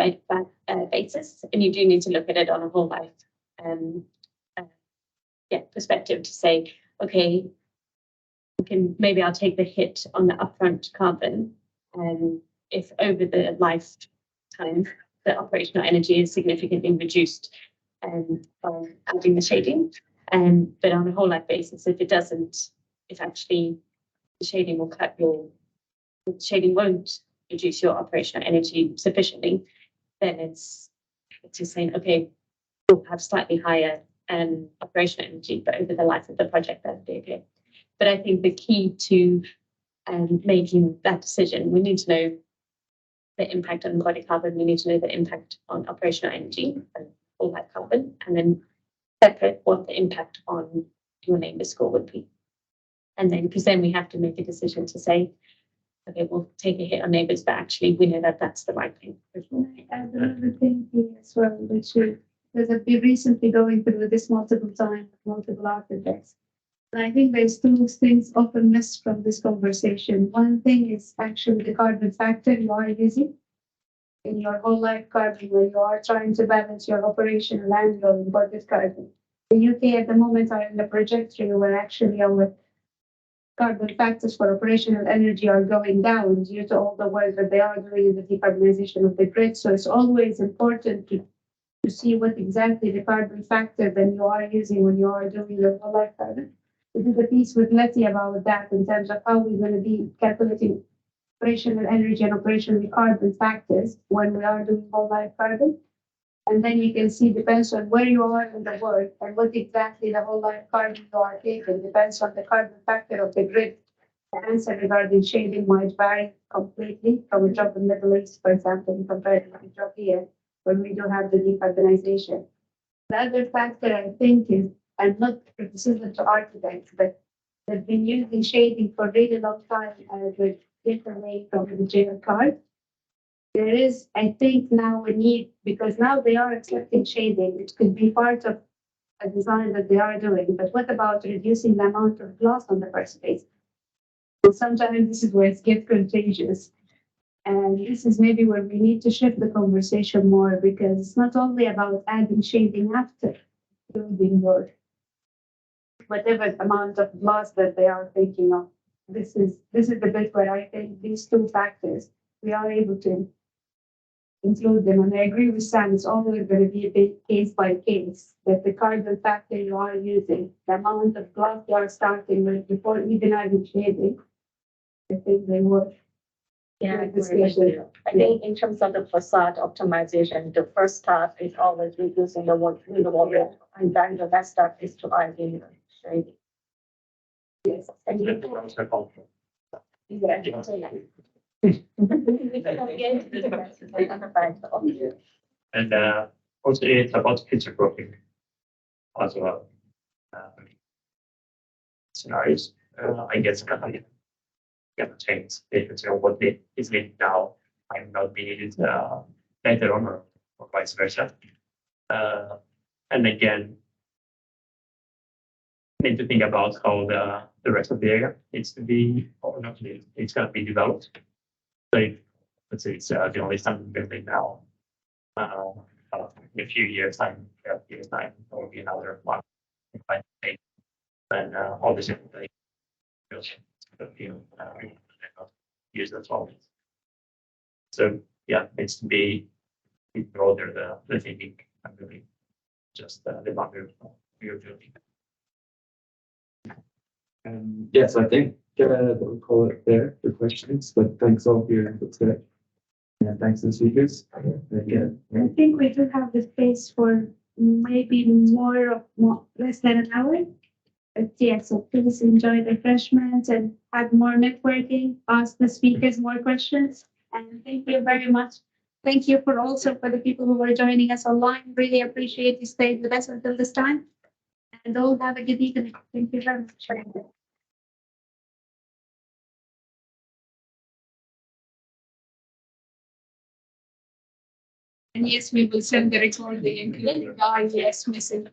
basis, and you do need to look at it on a whole life perspective to say, okay, maybe I'll take the hit on the upfront carbon, and if over the lifetime the operational energy is significantly reduced by adding the shading, but on a whole life basis, if it doesn't, if actually the shading will the shading won't reduce your operational energy sufficiently, then it's just saying, okay, we'll have slightly higher operational energy, but over the life of the project, that'd be okay. But I think the key to making that decision, we need to know the impact on embodied carbon, we need to know the impact on operational energy and all that carbon, and then separate what the impact on your neighbour score would be. And then, because then we have to make a decision to say, okay, we'll take a hit on neighbours, but actually we know that that's the right thing. And another thing here as well, which is, because I've been recently going through this multiple times, multiple architects. And I think there's two things often missed from this conversation. One thing is actually the carbon factor you are using in your whole life carbon, where you are trying to balance your operational and your embodied carbon. The UK at the moment are in the trajectory where actually our carbon factors for operational energy are going down due to all the work that they are doing in the decarbonization of the grid. So it's always important to see what exactly the carbon factor that you are using when you are doing your whole life carbon. We did a piece with Letty about that in terms of how we're going to be calculating operational energy and operational carbon factors when we are doing whole life carbon. And then you can see, depends on where you are in the world and what exactly the whole life carbon you are taking, depends on the carbon factor of the grid. The answer regarding shading might vary completely from a job in the Middle East, for example, compared to a job here, when we do have the decarbonization. The other factor I think is, and not criticism to architects, but they've been using shading for a really long time with different way from the jail card. There is, I think, now a need, because now they are accepting shading, it could be part of a design that they are doing, but what about reducing the amount of glass on the first place? And sometimes this is where it gets contagious. And this is maybe where we need to shift the conversation more, because it's not only about adding shading after building or whatever amount of glass that they are thinking of. This is the bit where I think these two factors, we are able to include them. And I agree with Sam, it's always going to be a bit case by case, that the carbon factor you are using, the amount of glass you are starting with before even adding shading, I think they work. Yeah, I agree with you. I think in terms of the facade optimization, the first step is always reducing the water, and then the next step is to add in shading. Yes, and you And also it's about future proofing as well. Scenarios, I guess, gonna change if what is needed now might not be needed later on, or vice versa. And again, need to think about how the rest of the area needs to be, or not needed, it's going to be developed. So if, let's say it's the only standard building now, in a few years time, there will be another one. Then obviously use that well. So yeah, it's to be broader the thinking and really just the boundary of your building. Yes, I think we'll call it there for questions, but thanks all for your input today. And thanks to the speakers. Again, I think we do have the space for maybe less than an hour. But yeah, so please enjoy the refreshments and have more networking, ask the speakers more questions. And thank you very much. Thank you for the people who are joining us online. Really appreciate you staying with us until this time. And all have a good evening. Thank you very much. And yes, we will send the recording, including the IES missing.